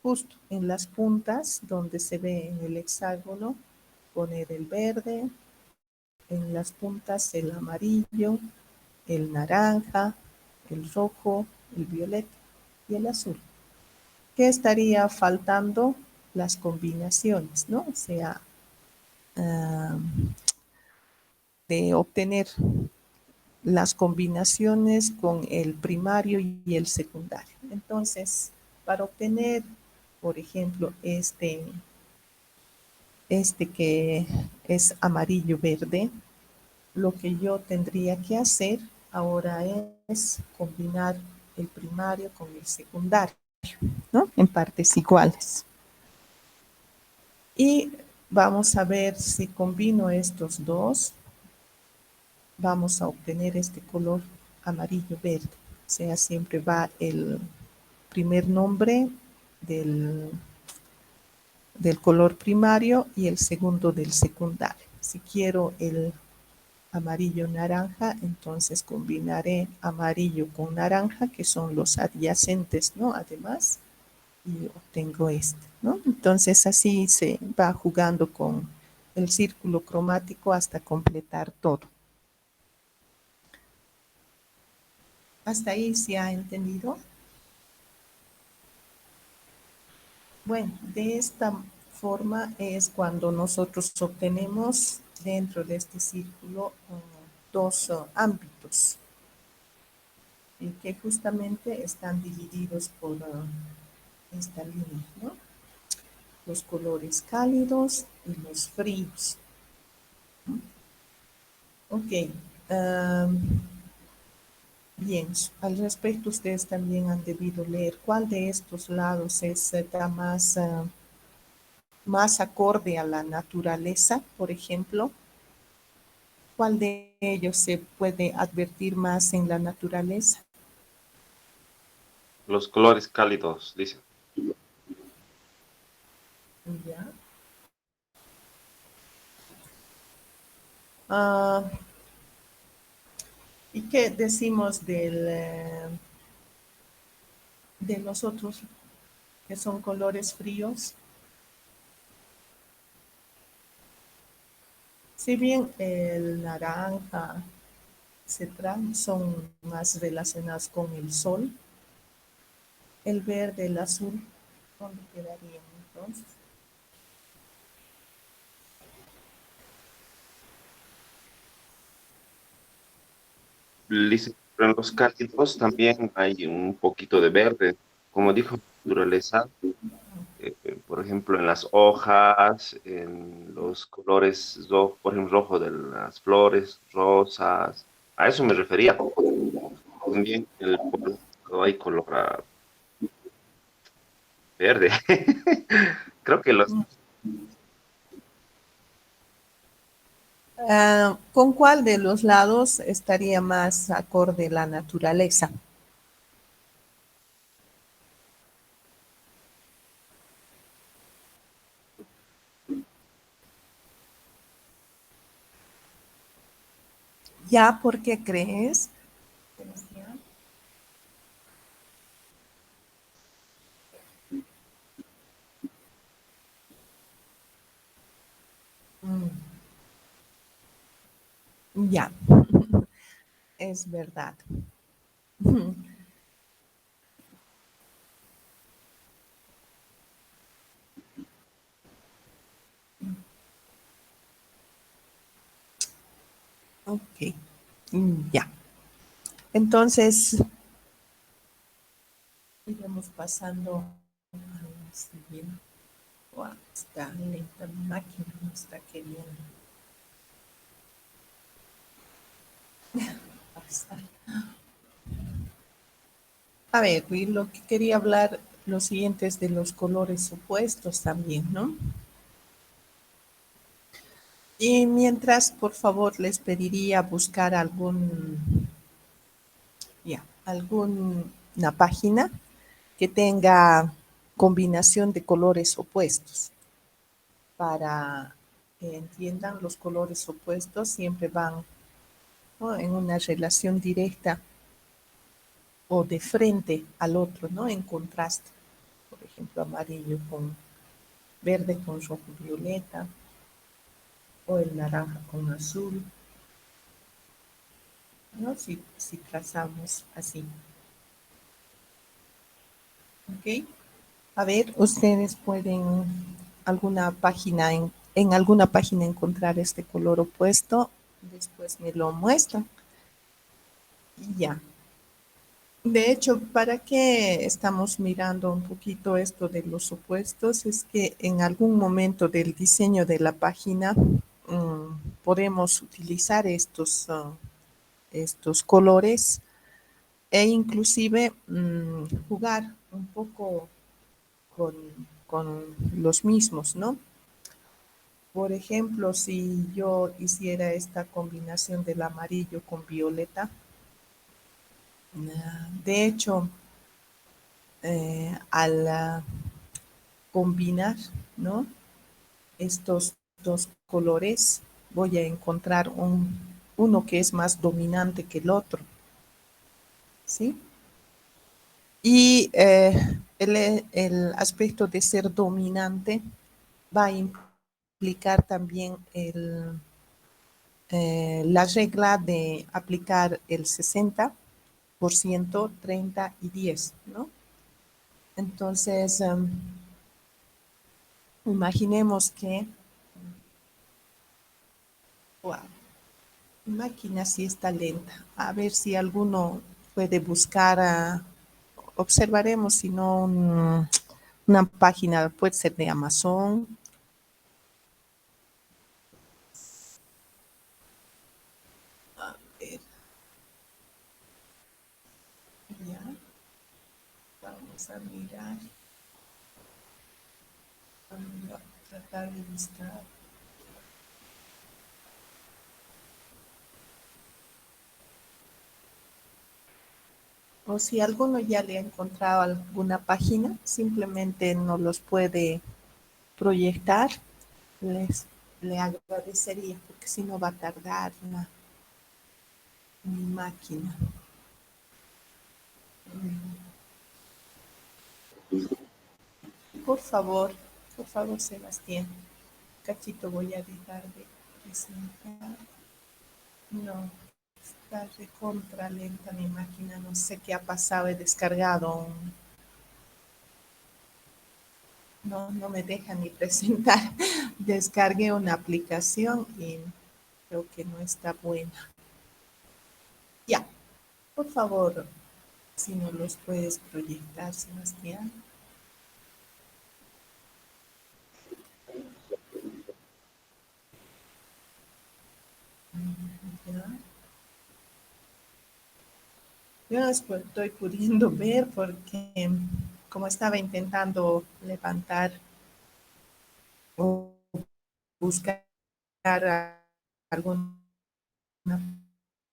[SPEAKER 1] justo en las puntas donde se ve en el hexágono poner el verde, en las puntas el amarillo, el naranja, el rojo, el violeta y el azul. ¿Qué estaría faltando? Las combinaciones, ¿no? O sea, de obtener las combinaciones con el primario y el secundario. Entonces, para obtener, por ejemplo, este que es amarillo verde, lo que yo tendría que hacer ahora es combinar el primario con el secundario, ¿no? En partes iguales. Y vamos a ver si combino estos dos, vamos a obtener este color amarillo verde. O sea, siempre va el primer nombre del, del color primario y el segundo del secundario. Si quiero amarillo naranja, entonces combinaré amarillo con naranja, que son los adyacentes, ¿no? Además, y obtengo este, ¿no? Entonces así se va jugando con el círculo cromático hasta completar todo. ¿Hasta ahí se ha entendido? Bueno, de esta forma es cuando nosotros obtenemos dentro de este círculo dos ámbitos y que justamente están divididos por esta línea, ¿no? Los colores cálidos y los fríos. Ok. Bien, al respecto ustedes también han debido leer cuál de estos lados está más acorde a la naturaleza, por ejemplo. ¿Cuál de ellos se puede advertir más en la naturaleza?
[SPEAKER 2] Los colores cálidos, dicen.
[SPEAKER 1] Ya. Ah, ¿y qué decimos de los otros que son colores fríos? Si bien el naranja, etcétera, son más relacionados con el sol, el verde, el azul, ¿dónde quedarían entonces?
[SPEAKER 2] Dicen, pero en los cálidos también hay un poquito de verde, como dijo naturaleza, por ejemplo, en las hojas, en los colores, por ejemplo, rojo de las flores, rosas, a eso me refería. También el político hay color verde. Creo que los
[SPEAKER 1] ¿Con cuál de los lados estaría más acorde la naturaleza? ¿Ya por qué crees? Mm, ya, es verdad. Ok, ya. Entonces, iremos pasando a la siguiente. Wow, está lenta mi máquina, no está queriendo pasar. A ver, y lo que quería hablar, lo siguiente es de los colores opuestos también, ¿no? Y mientras, por favor, les pediría buscar alguna página que tenga combinación de colores opuestos para que entiendan los colores opuestos siempre van, ¿no?, en una relación directa o de frente al otro, ¿no? En contraste. Por ejemplo, amarillo con verde con rojo violeta o el naranja con azul, ¿no? Si trazamos así. ¿Ok? A ver, ustedes pueden en alguna página encontrar este color opuesto, después me lo muestran y ya. De hecho, ¿para qué estamos mirando un poquito esto de los opuestos? Es que en algún momento del diseño de la página podemos utilizar estos colores e inclusive jugar un poco con, con los mismos, ¿no? Por ejemplo, si yo hiciera esta combinación del amarillo con violeta, de hecho, al combinar, ¿no?, estos dos colores, voy a encontrar uno que es más dominante que el otro, ¿sí? Y el aspecto de ser dominante va a implicar también la regla de aplicar el 60%, 30 y 10, ¿no? Entonces, imaginemos que, wow, mi máquina sí está lenta. A ver si alguno puede buscar, observaremos si no una página, puede ser de Amazon. A ver, ya, vamos a mirar, vamos a tratar de buscar. O si alguno ya le ha encontrado alguna página, simplemente nos los puede proyectar, les le agradecería, porque si no va a tardar mi máquina. Por favor, Sebastián. Cachito, voy a dejar de presentar. No, está recontra lenta mi máquina, no sé qué ha pasado, he descargado no, no me deja ni presentar. Descargué una aplicación y creo que no está buena. Ya, por favor, si no los puedes proyectar, Sebastián. Ya. Yo no estoy pudiendo ver porque como estaba intentando levantar o buscar alguna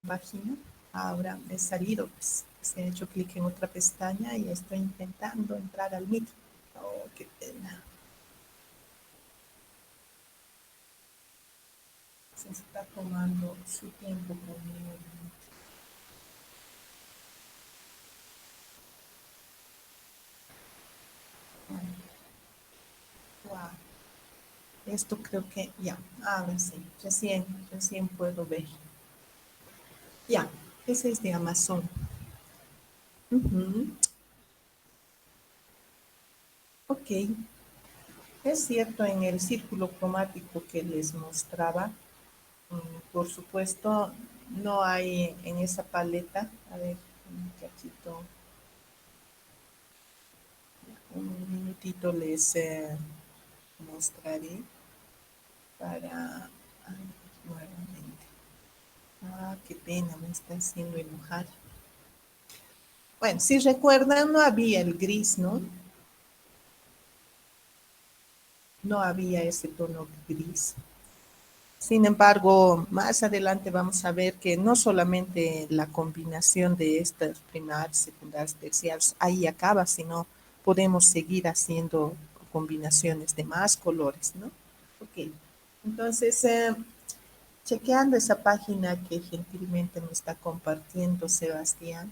[SPEAKER 1] página, ahora he salido, pues, he hecho clic en otra pestaña y estoy intentando entrar al Meet. Oh, qué pena. Se está tomando su tiempo conmigo. Wow. Esto creo que ya, ahora sí, recién puedo ver. Ya, ese es de Amazon. Ujú. Ok, es cierto, en el círculo cromático que les mostraba, por supuesto, no hay en esa paleta, a ver, un cachito, un minutito les mostraré para nuevamente. Ah, qué pena, me está haciendo enojar. Bueno, si recuerdan, no había el gris, ¿no? No había ese tono gris. Sin embargo, más adelante vamos a ver que no solamente la combinación de estas primarias, secundarias, terciarias, ahí acaba, sino podemos seguir haciendo combinaciones de más colores, ¿no? Ok, entonces, chequeando esa página que gentilmente me está compartiendo Sebastián.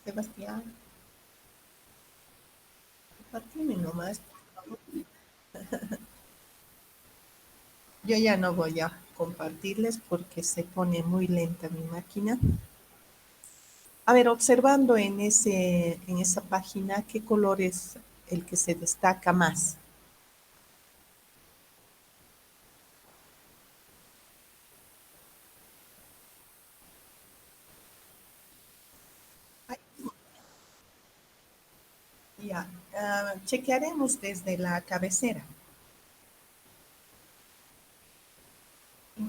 [SPEAKER 1] Sebastián, compartime nomás. Yo ya no voy a compartirles porque se pone muy lenta mi máquina. A ver, observando en esa página, ¿qué color es el que se destaca más? Ay, ya, chequearemos desde la cabecera,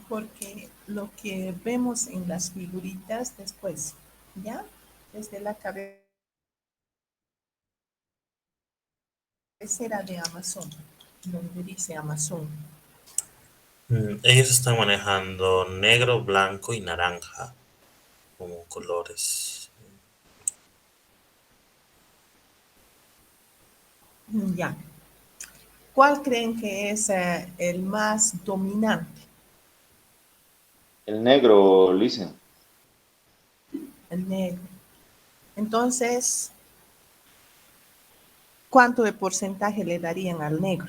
[SPEAKER 1] porque lo que vemos en las figuritas después, ¿ya? Desde la cabecera de Amazon, donde dice Amazon.
[SPEAKER 3] Ellos están manejando negro, blanco y naranja como colores.
[SPEAKER 1] Ya. ¿Cuál creen que es el más dominante?
[SPEAKER 2] El negro, Lisen.
[SPEAKER 1] El negro. Entonces, ¿cuánto de porcentaje le darían al negro?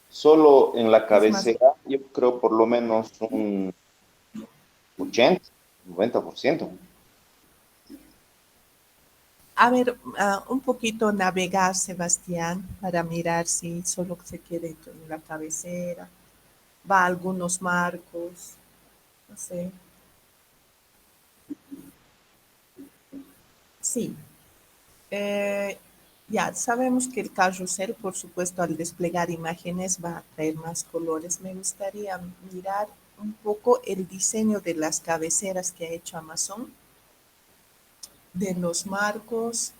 [SPEAKER 2] Solo en la
[SPEAKER 1] Es más,
[SPEAKER 2] cabecera, yo creo por lo menos un 80, 90%.
[SPEAKER 1] a ver, un poquito navegar, Sebastián, para mirar si solo se quede en la cabecera, va a algunos marcos, no sé. Sí, eh, ya sabemos que el carrusel, por supuesto, al desplegar imágenes va a traer más colores. Me gustaría mirar un poco el diseño de las cabeceras que ha hecho Amazon, de los marcos.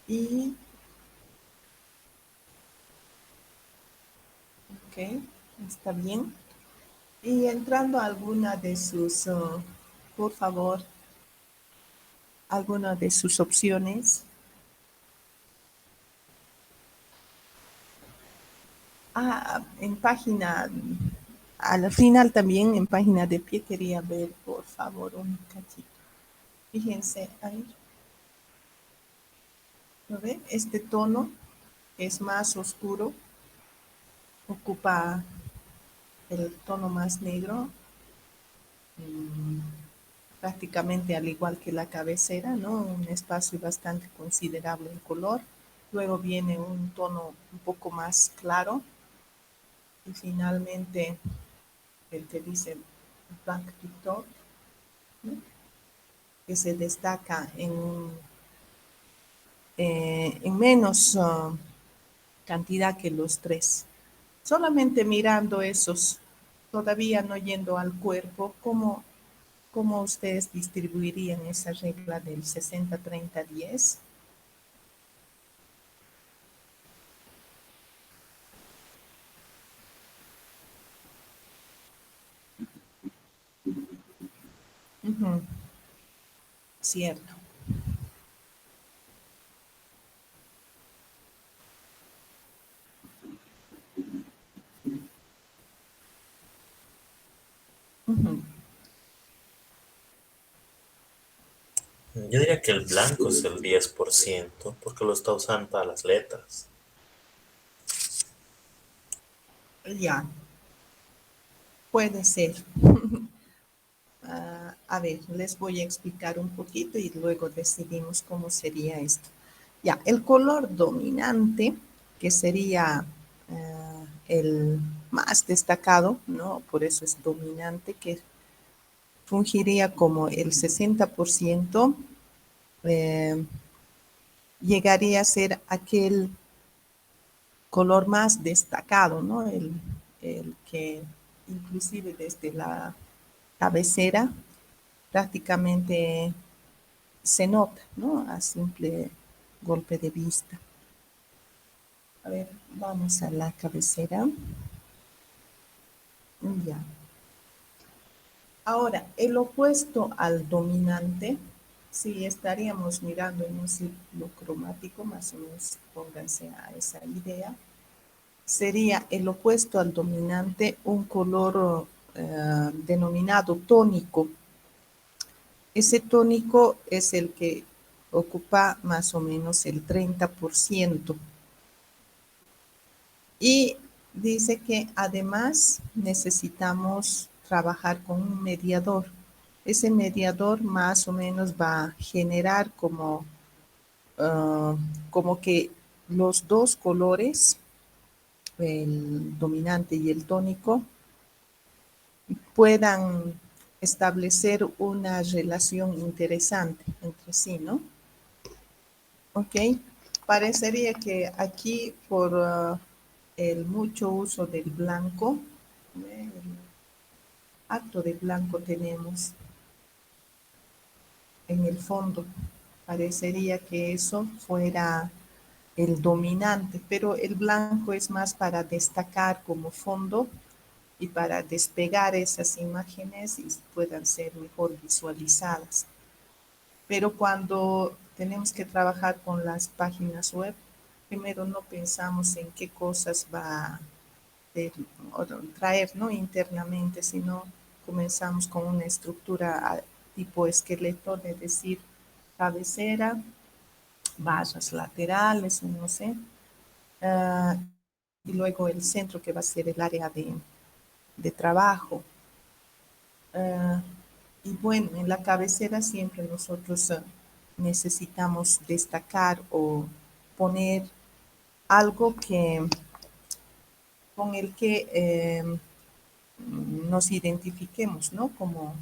[SPEAKER 1] Y, ok, está bien. Y entrando a alguna de sus, por favor, alguna de sus opciones. En página, al final también en página de pie quería ver, por favor, un cachito. Fíjense ahí, ¿lo ve? Este tono es más oscuro, ocupa el tono más negro, mm, prácticamente al igual que la cabecera, ¿no? Un espacio bastante considerable en color. Luego viene un tono un poco más claro y finalmente el que dice Black TikTok, ¿no? Que se destaca en menos cantidad que los tres. Solamente mirando esos, todavía no yendo al cuerpo, ¿cómo ustedes distribuirían esa regla del 60-30-10? Ujú, cierto. Ujú.
[SPEAKER 3] Yo diría que el blanco es el 10% porque lo está usando para las letras.
[SPEAKER 1] Ya, puede ser. A ver, les voy a explicar un poquito y luego decidimos cómo sería esto. Ya, el color dominante, que sería el más destacado, ¿no? Por eso es dominante, que fungiría como el 60%, eh, llegaría a ser aquel color más destacado, ¿no? El que inclusive desde la cabecera prácticamente se nota, ¿no? A simple golpe de vista. A ver, vamos a la cabecera. Ya. Ahora, el opuesto al dominante, si estaríamos mirando en un círculo cromático, más o menos pónganse a esa idea, sería el opuesto al dominante un color denominado tónico. Ese tónico es el que ocupa más o menos el 30%. Y dice que además necesitamos trabajar con un mediador. Ese mediador más o menos va a generar como que los dos colores, el dominante y el tónico, puedan establecer una relación interesante entre sí, ¿no? Ok, parecería que aquí por el mucho uso del blanco, el acto de blanco tenemos en el fondo, parecería que eso fuera el dominante, pero el blanco es más para destacar como fondo y para despegar esas imágenes y puedan ser mejor visualizadas. Pero cuando tenemos que trabajar con las páginas web. Primero no pensamos en qué cosas va a traer, ¿no? Internamente, sino comenzamos con una estructura tipo esqueleto, de decir, cabecera, barras laterales, no sé, uh, y luego el centro que va a ser el área de trabajo. Y bueno, en la cabecera siempre nosotros necesitamos destacar o poner algo con el que nos identifiquemos, ¿no? Como,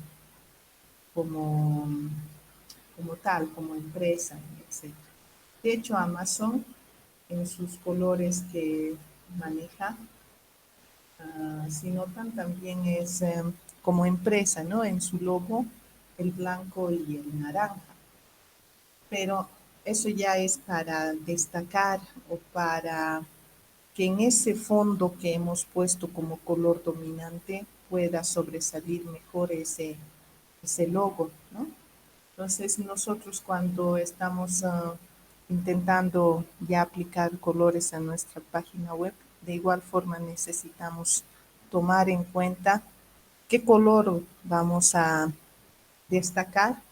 [SPEAKER 1] como tal, como empresa, etc. De hecho, Amazon, en sus colores que maneja, si notan, también es como empresa, ¿no? En su logo, el blanco y el naranja. Pero eso ya es para destacar o para que en ese fondo que hemos puesto como color dominante pueda sobresalir mejor ese logo, ¿no? Entonces nosotros cuando estamos intentando ya aplicar colores a nuestra página web, de igual forma necesitamos tomar en cuenta qué color vamos a destacar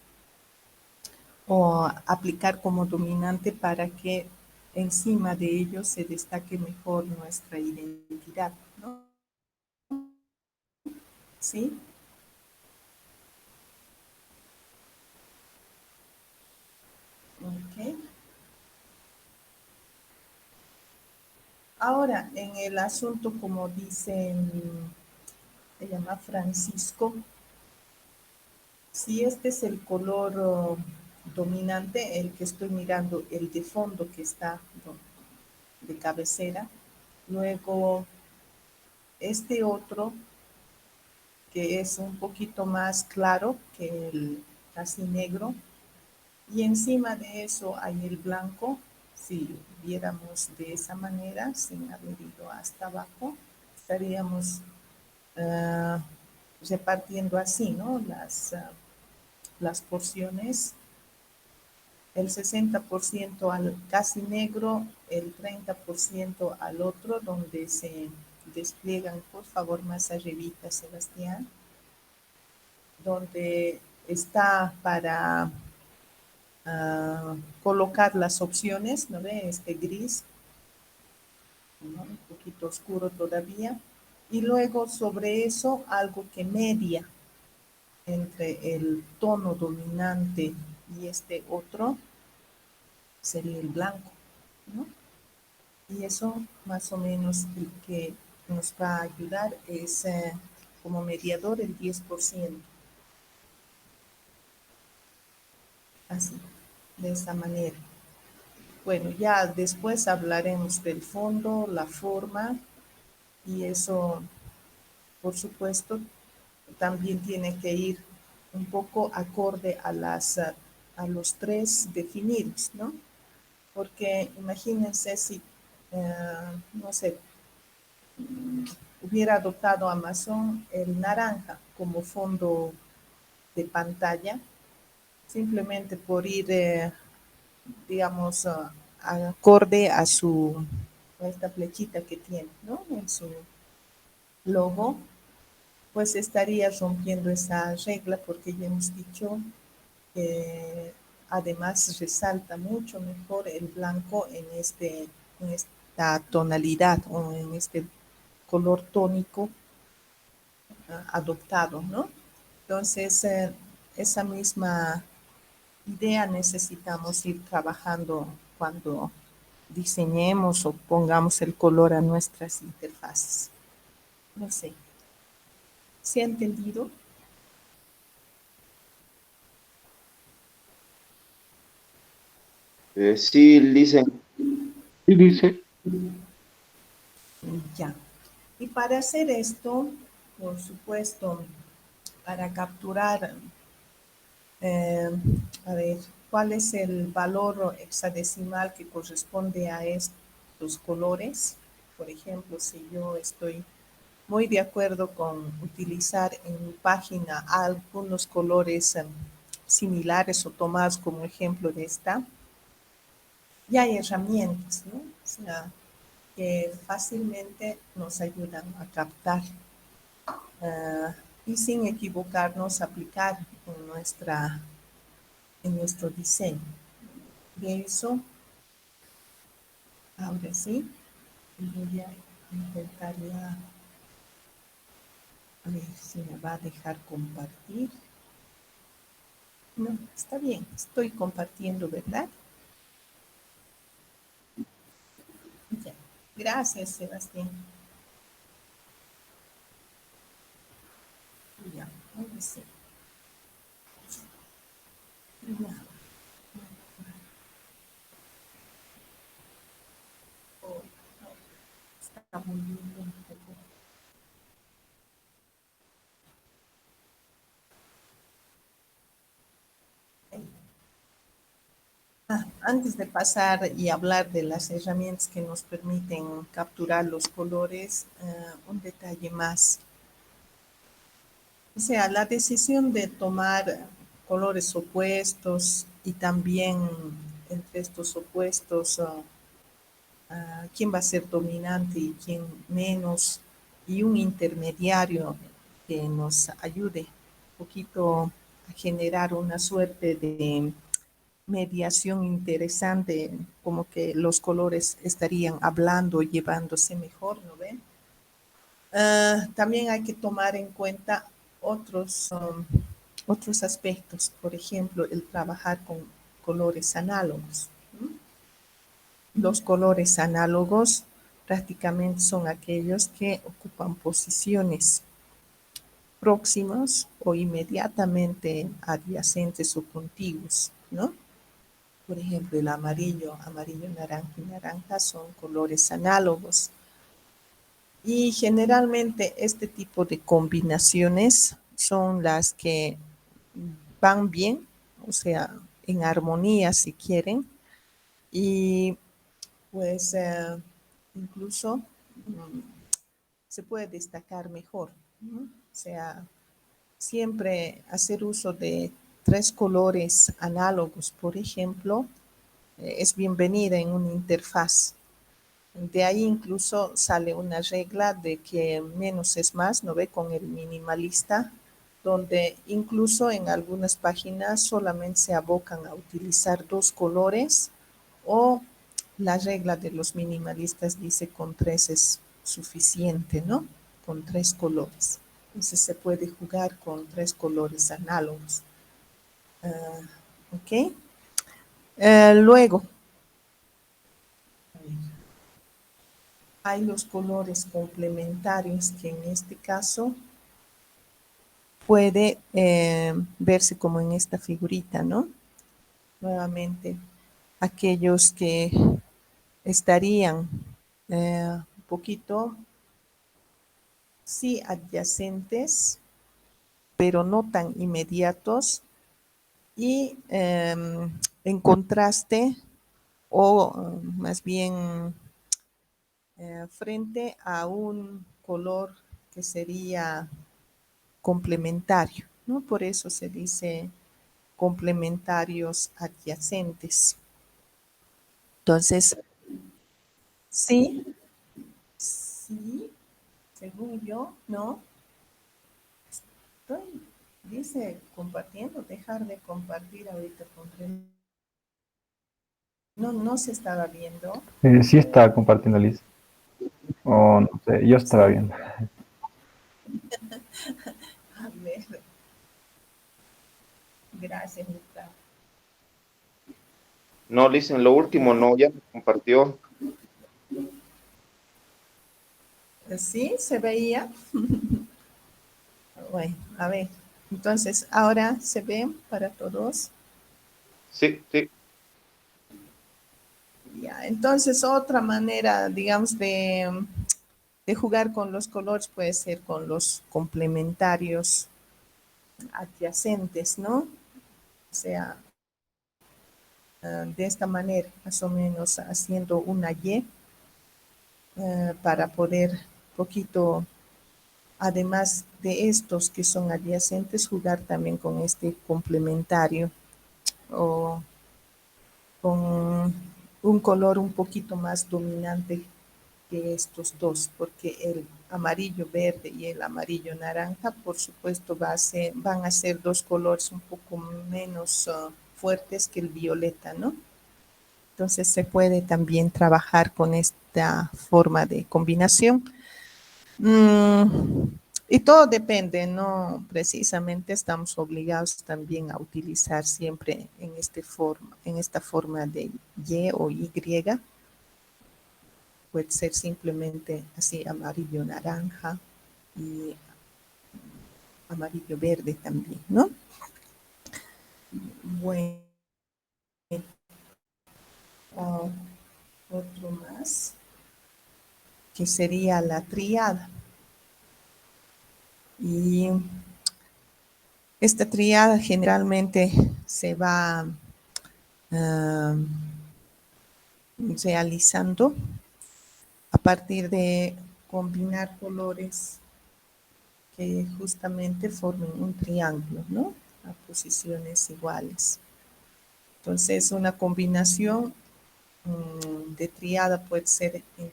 [SPEAKER 1] o aplicar como dominante para que encima de ello se destaque mejor nuestra identidad, ¿no? ¿Sí? Ok. Ahora, en el asunto, como dice, se llama Francisco, si este es el color dominante, el que estoy mirando, el de fondo que está de cabecera, luego este otro que es un poquito más claro que el casi negro, y encima de eso hay el blanco. Si viéramos de esa manera, sin haber ido hasta abajo, estaríamos uh, repartiendo así, ¿no? Las porciones, el 60% al casi negro, el 30% al otro, donde se despliegan, por favor, más arribita, Sebastián, donde está para colocar las opciones, ¿no ve? Este gris, ¿no? Un poquito oscuro todavía. Y luego sobre eso algo que media entre el tono dominante y este otro sería el blanco, ¿no? Y eso más o menos el que nos va a ayudar es como mediador el 10%. Así, de esa manera. Bueno, ya después hablaremos del fondo, la forma, y eso, por supuesto, también tiene que ir un poco acorde a los tres definidos, ¿no? Porque imagínense si, no sé, hubiera adoptado Amazon el naranja como fondo de pantalla, simplemente por ir, digamos, acorde a esta flechita que tiene, ¿no? En su logo, pues estaría rompiendo esa regla, porque ya hemos dicho que además resalta mucho mejor el blanco en esta tonalidad o en este color tónico adoptado, ¿no? Entonces, esa misma idea necesitamos ir trabajando cuando diseñemos o pongamos el color a nuestras interfaces. No sé, ¿se ha entendido?
[SPEAKER 2] Sí, dicen,
[SPEAKER 4] Y dice,
[SPEAKER 1] Ya. Y para hacer esto, por supuesto, para capturar, eh, a ver, cuál es el valor hexadecimal que corresponde a estos colores. Por ejemplo, si yo estoy muy de acuerdo con utilizar en mi página algunos colores similares o tomados como ejemplo de esta, y hay herramientas, ¿no? O sea, que fácilmente nos ayudan a captar y sin equivocarnos aplicar en nuestro diseño. De eso, ahora sí, voy a intentar ya, a ver si me va a dejar compartir. No, está bien, estoy compartiendo, ¿verdad? Ya. Gracias, Sebastián. Ya, ahora sí. Ya. Oh, está muy bien. Antes de pasar y hablar de las herramientas que nos permiten capturar los colores, un detalle más. O sea, la decisión de tomar colores opuestos y también entre estos opuestos, quién va a ser dominante y quién menos, y un intermediario que nos ayude un poquito a generar una suerte de mediación interesante, como que los colores estarían hablando, llevándose mejor, ¿no ven? También hay que tomar en cuenta otros aspectos, por ejemplo, el trabajar con colores análogos. Los colores análogos prácticamente son aquellos que ocupan posiciones próximas o inmediatamente adyacentes o contiguos, ¿no? Por ejemplo, el amarillo, naranja y naranja son colores análogos. Y generalmente este tipo de combinaciones son las que van bien, o sea, en armonía si quieren, y pues incluso se puede destacar mejor, ¿no? O sea, siempre hacer uso de tres colores análogos, por ejemplo, es bienvenida en una interfaz. De ahí incluso sale una regla de que menos es más, ¿no ve? Con el minimalista, donde incluso en algunas páginas solamente se abocan a utilizar dos colores o la regla de los minimalistas dice con tres es suficiente, ¿no? Con tres colores. Entonces se puede jugar con tres colores análogos. ¿Ok? Luego, hay los colores complementarios que en este caso puede verse como en esta figurita, ¿no? Nuevamente, aquellos que estarían un poquito, sí, adyacentes, pero no tan inmediatos y en contraste o más bien frente a un color que sería complementario, ¿no? Por eso se dice complementarios adyacentes. Entonces, sí, sí, según yo, no. Estoy, dice compartiendo, dejar de compartir, ahorita pondré. No, no se estaba viendo.
[SPEAKER 5] Sí estaba compartiendo, Liz. O no sé, yo estaba
[SPEAKER 1] Sí,
[SPEAKER 5] viendo.
[SPEAKER 1] a ver, gracias, Gustavo.
[SPEAKER 2] No, Liz, en lo último no, ya me compartió.
[SPEAKER 1] Sí, se veía. Bueno, a ver, entonces ahora se ve para todos.
[SPEAKER 2] Sí, sí.
[SPEAKER 1] Ya, entonces otra manera, digamos, de jugar con los colores puede ser con los complementarios adyacentes, ¿no? O sea, de esta manera, más o menos haciendo una Y para poder poquito, además de estos que son adyacentes, jugar también con este complementario o con un color un poquito más dominante que estos dos, porque el amarillo verde y el amarillo naranja, por supuesto, van a ser dos colores un poco menos fuertes que el violeta, ¿no? Entonces se puede también trabajar con esta forma de combinación. Y todo depende, no precisamente estamos obligados también a utilizar siempre en esta forma de Y o Y. Puede ser simplemente así amarillo naranja y amarillo verde también, ¿no? Bueno, otro más, que sería la triada. Y esta triada generalmente se va realizando a partir de combinar colores que justamente formen un triángulo, ¿no? A posiciones iguales. Entonces, una combinación de triada puede ser en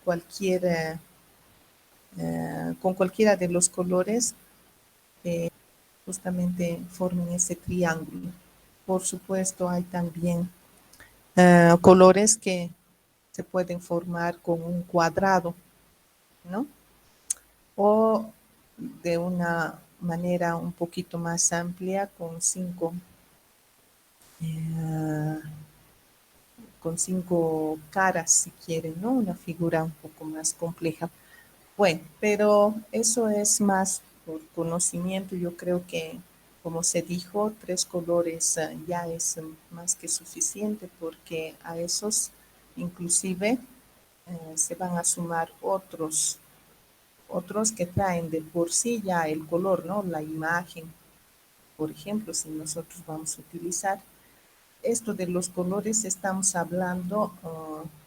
[SPEAKER 1] con cualquiera de los colores que justamente formen ese triángulo. Por supuesto, hay también colores que se pueden formar con un cuadrado, ¿no? O de una manera un poquito más amplia eh, con cinco caras, si quieren, ¿no? Una figura un poco más compleja. Bueno, pero eso es más por conocimiento. Yo creo que, como se dijo, tres colores ya es más que suficiente, porque a esos inclusive se van a sumar otros que traen de por sí ya el color, ¿no? La imagen, por ejemplo, si nosotros vamos a utilizar esto de los colores, estamos hablando,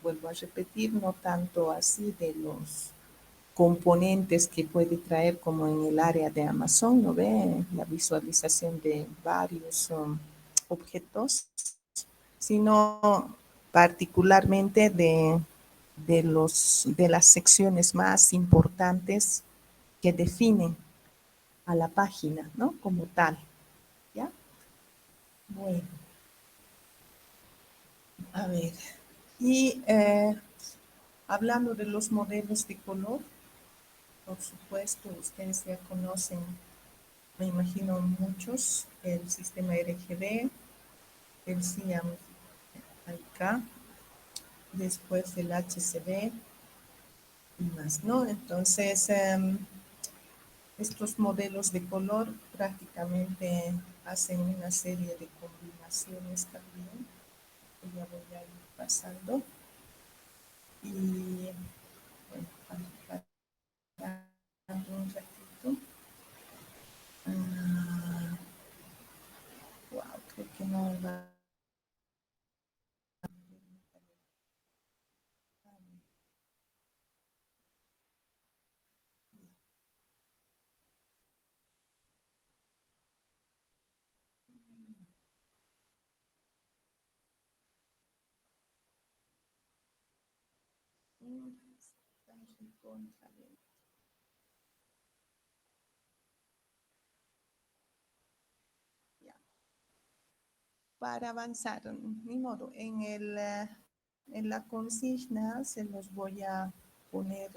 [SPEAKER 1] vuelvo a repetir, no tanto así de los componentes que puede traer como en el área de Amazon, ¿no ve? La visualización de varios objetos, sino particularmente de las secciones más importantes que definen a la página, ¿no? Como tal, ¿ya? Bueno, a ver. Y hablando de los modelos de color, por supuesto, ustedes ya conocen, me imagino muchos, el sistema RGB, el CIAM-IK, después el HCD y más, ¿no? Entonces, estos modelos de color prácticamente hacen una serie de combinaciones también, que ya voy a ir pasando. Y bueno, para un ratito. Wow, creo que no va. Estamos en contra de ya. Para avanzar, ni modo, en la consigna se los voy a poner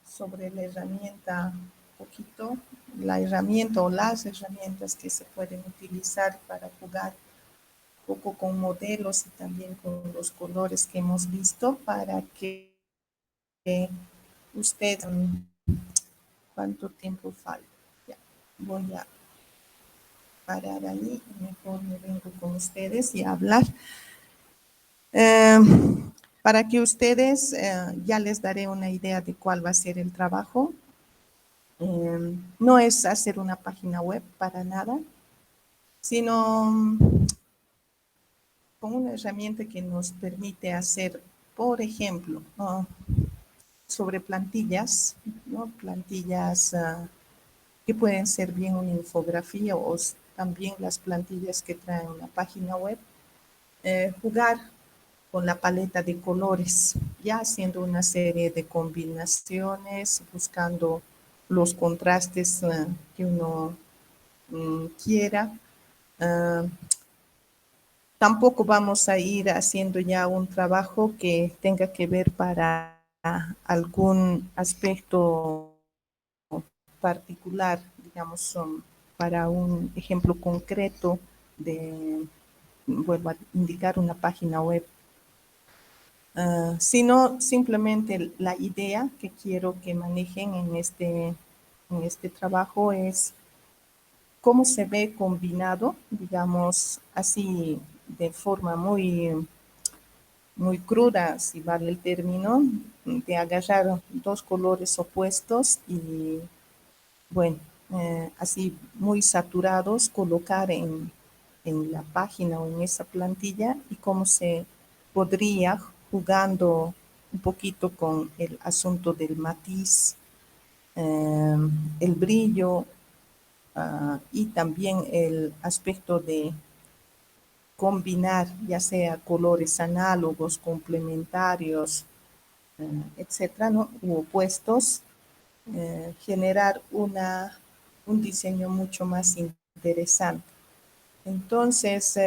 [SPEAKER 1] sobre la herramienta un poquito, la herramienta o las herramientas que se pueden utilizar para jugar un poco con modelos y también con los colores que hemos visto para que usted, ¿cuánto tiempo falta? Ya, voy a parar ahí, mejor me vengo con ustedes y a hablar. Para que ustedes, ya les daré una idea de cuál va a ser el trabajo. No es hacer una página web para nada, sino con una herramienta que nos permite hacer, por ejemplo, sobre plantillas, ¿no? Plantillas que pueden ser bien una infografía o también las plantillas que traen una página web. jugar con la paleta de colores, ya haciendo una serie de combinaciones, buscando los contrastes que uno quiera. Tampoco vamos a ir haciendo ya un trabajo que tenga que ver para algún aspecto particular, digamos, para un ejemplo concreto de, vuelvo a indicar, una página web. Sino simplemente la idea que quiero que manejen en este trabajo es cómo se ve combinado, digamos así, de forma muy cruda, si vale el término, de agarrar dos colores opuestos y, bueno, así muy saturados, colocar en la página o en esa plantilla y cómo se podría, jugando un poquito con el asunto del matiz, eh, el brillo, y también el aspecto de combinar ya sea colores análogos, complementarios, etcétera, ¿no? U opuestos, generar un diseño mucho más interesante. Entonces,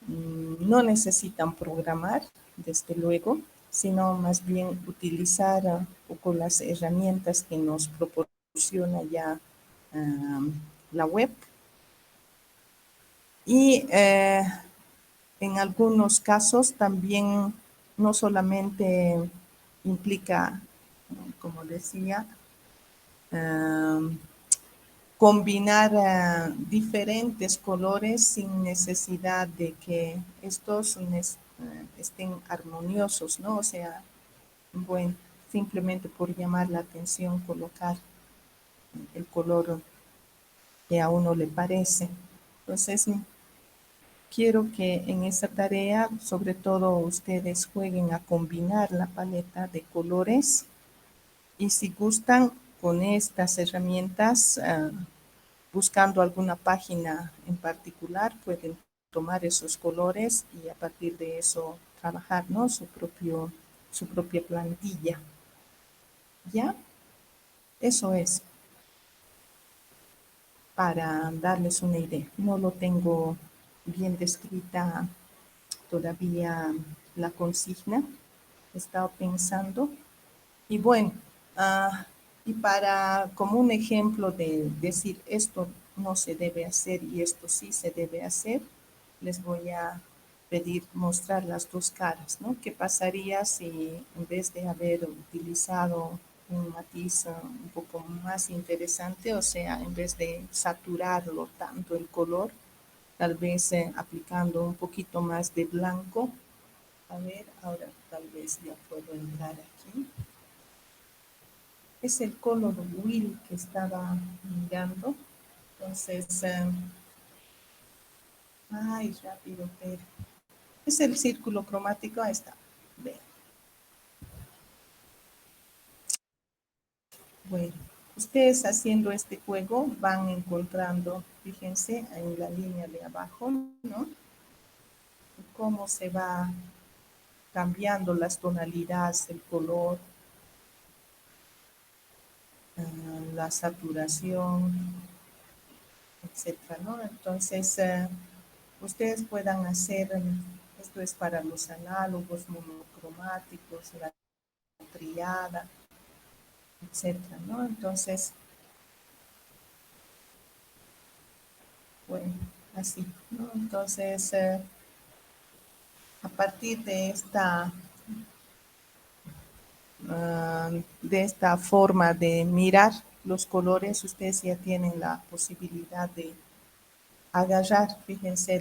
[SPEAKER 1] no necesitan programar, desde luego, sino más bien utilizar un poco las herramientas que nos proporciona ya la web. Y en algunos casos también no solamente implica, como decía, eh, combinar diferentes colores sin necesidad de que estos estén armoniosos, ¿no? O sea, bueno, simplemente por llamar la atención, colocar el color que a uno le parece. Entonces, quiero que en esta tarea, sobre todo, ustedes jueguen a combinar la paleta de colores y si gustan con estas herramientas, buscando alguna página en particular, pueden tomar esos colores y a partir de eso trabajar, ¿no? Su propia plantilla. ¿Ya? Eso es para darles una idea. No lo tengo bien descrita todavía la consigna. He estado pensando. Y bueno, y para como un ejemplo de decir esto no se debe hacer y esto sí se debe hacer, les voy a pedir mostrar las dos caras, ¿no? ¿Qué pasaría si en vez de haber utilizado un matiz un poco más interesante, o sea, en vez de saturarlo tanto el color, tal vez aplicando un poquito más de blanco? A ver, ahora tal vez ya puedo entrar aquí. Es el color wheel que estaba mirando. Entonces, ay, rápido, pero es el círculo cromático. Ahí está. Vean. Bueno, ustedes haciendo este juego van encontrando, fíjense, en la línea de abajo, ¿no? Cómo se va cambiando las tonalidades, el color, la saturación, etcétera, ¿no? Entonces, ustedes puedan hacer, esto es para los análogos, monocromáticos, la triada, etcétera, ¿no? Entonces, bueno, así, ¿no? Entonces, a partir de esta forma de mirar los colores, ustedes ya tienen la posibilidad de agarrar, fíjense,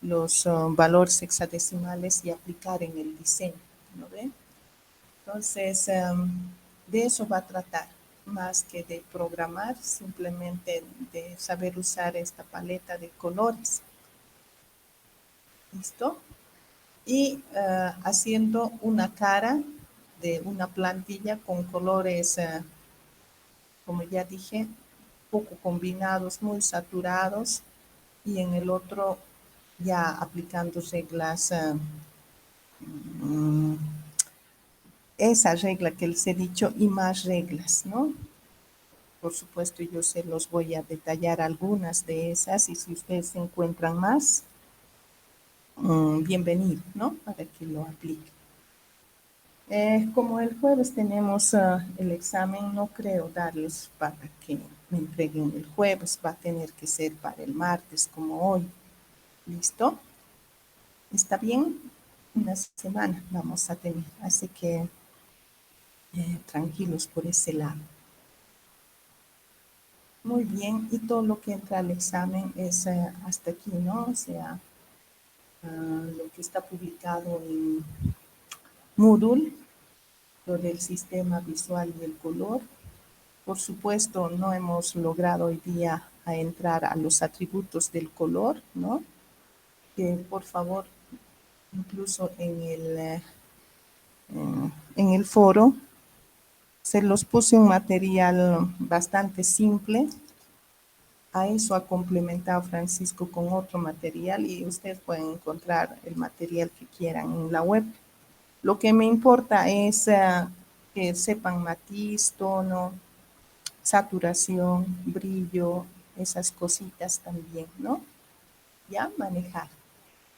[SPEAKER 1] los valores hexadecimales y aplicar en el diseño, ¿no ven? Entonces, de eso va a tratar, más que de programar, simplemente de saber usar esta paleta de colores. ¿Listo? Y haciendo una cara de una plantilla con colores, como ya dije, poco combinados, muy saturados, y en el otro ya aplicando reglas, mm, esa regla que les he dicho y más reglas, ¿no? Por supuesto, yo se los voy a detallar algunas de esas y si ustedes encuentran más, bienvenido, ¿no? Para que lo apliquen. Como el jueves tenemos el examen, no creo darles para que me entreguen el jueves, va a tener que ser para el martes como hoy. ¿Listo? ¿Está bien? Una semana vamos a tener, así que tranquilos por ese lado. Muy bien, y todo lo que entra al examen es hasta aquí, ¿no? O sea, lo que está publicado en Moodle, lo del sistema visual y el color. Por supuesto, no hemos logrado hoy día a entrar a los atributos del color, ¿no? Que por favor, incluso en el foro, se los puse un material bastante simple. A eso ha complementado Francisco con otro material y ustedes pueden encontrar el material que quieran en la web. Lo que me importa es que sepan matiz, tono, saturación, brillo, esas cositas también, ¿no? Ya manejar.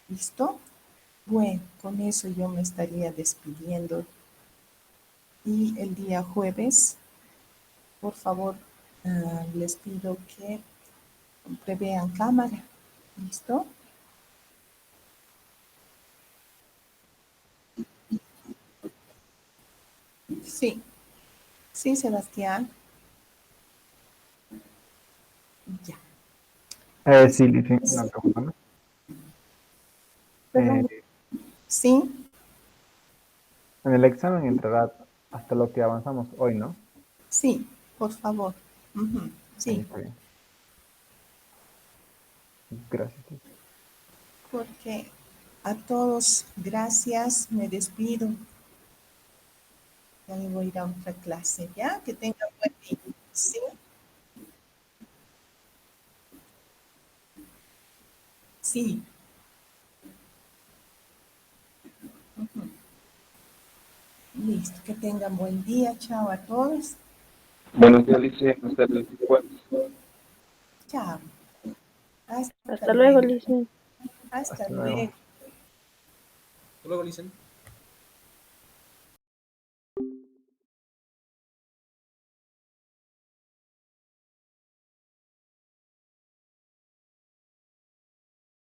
[SPEAKER 1] ¿Listo? Bueno, con eso yo me estaría despidiendo. Y el día jueves, por favor, les pido que prevean cámara. ¿Listo? Sí, sí, Sebastián. Ya.
[SPEAKER 5] Sí, Lizy, una pregunta más.
[SPEAKER 1] Perdón. Sí,
[SPEAKER 5] En el examen entrará hasta lo que avanzamos hoy, ¿no?
[SPEAKER 1] sí, por favor. Ujú,
[SPEAKER 5] Ahí
[SPEAKER 1] sí,
[SPEAKER 5] está bien. Gracias, Lizy.
[SPEAKER 1] porque a todos, gracias, me despido. Ya me voy a ir a otra clase, ¿ya? Que tengan buen día. Sí, sí. Listo, que tengan buen día. Chao a todos.
[SPEAKER 2] Buenos días, Alicia. Hasta el jueves.
[SPEAKER 1] Chao. Hasta
[SPEAKER 6] Hasta luego,
[SPEAKER 1] luego.
[SPEAKER 6] Lizy.
[SPEAKER 1] Hasta
[SPEAKER 5] Hasta luego.
[SPEAKER 1] luego.
[SPEAKER 7] Hasta luego, Licen.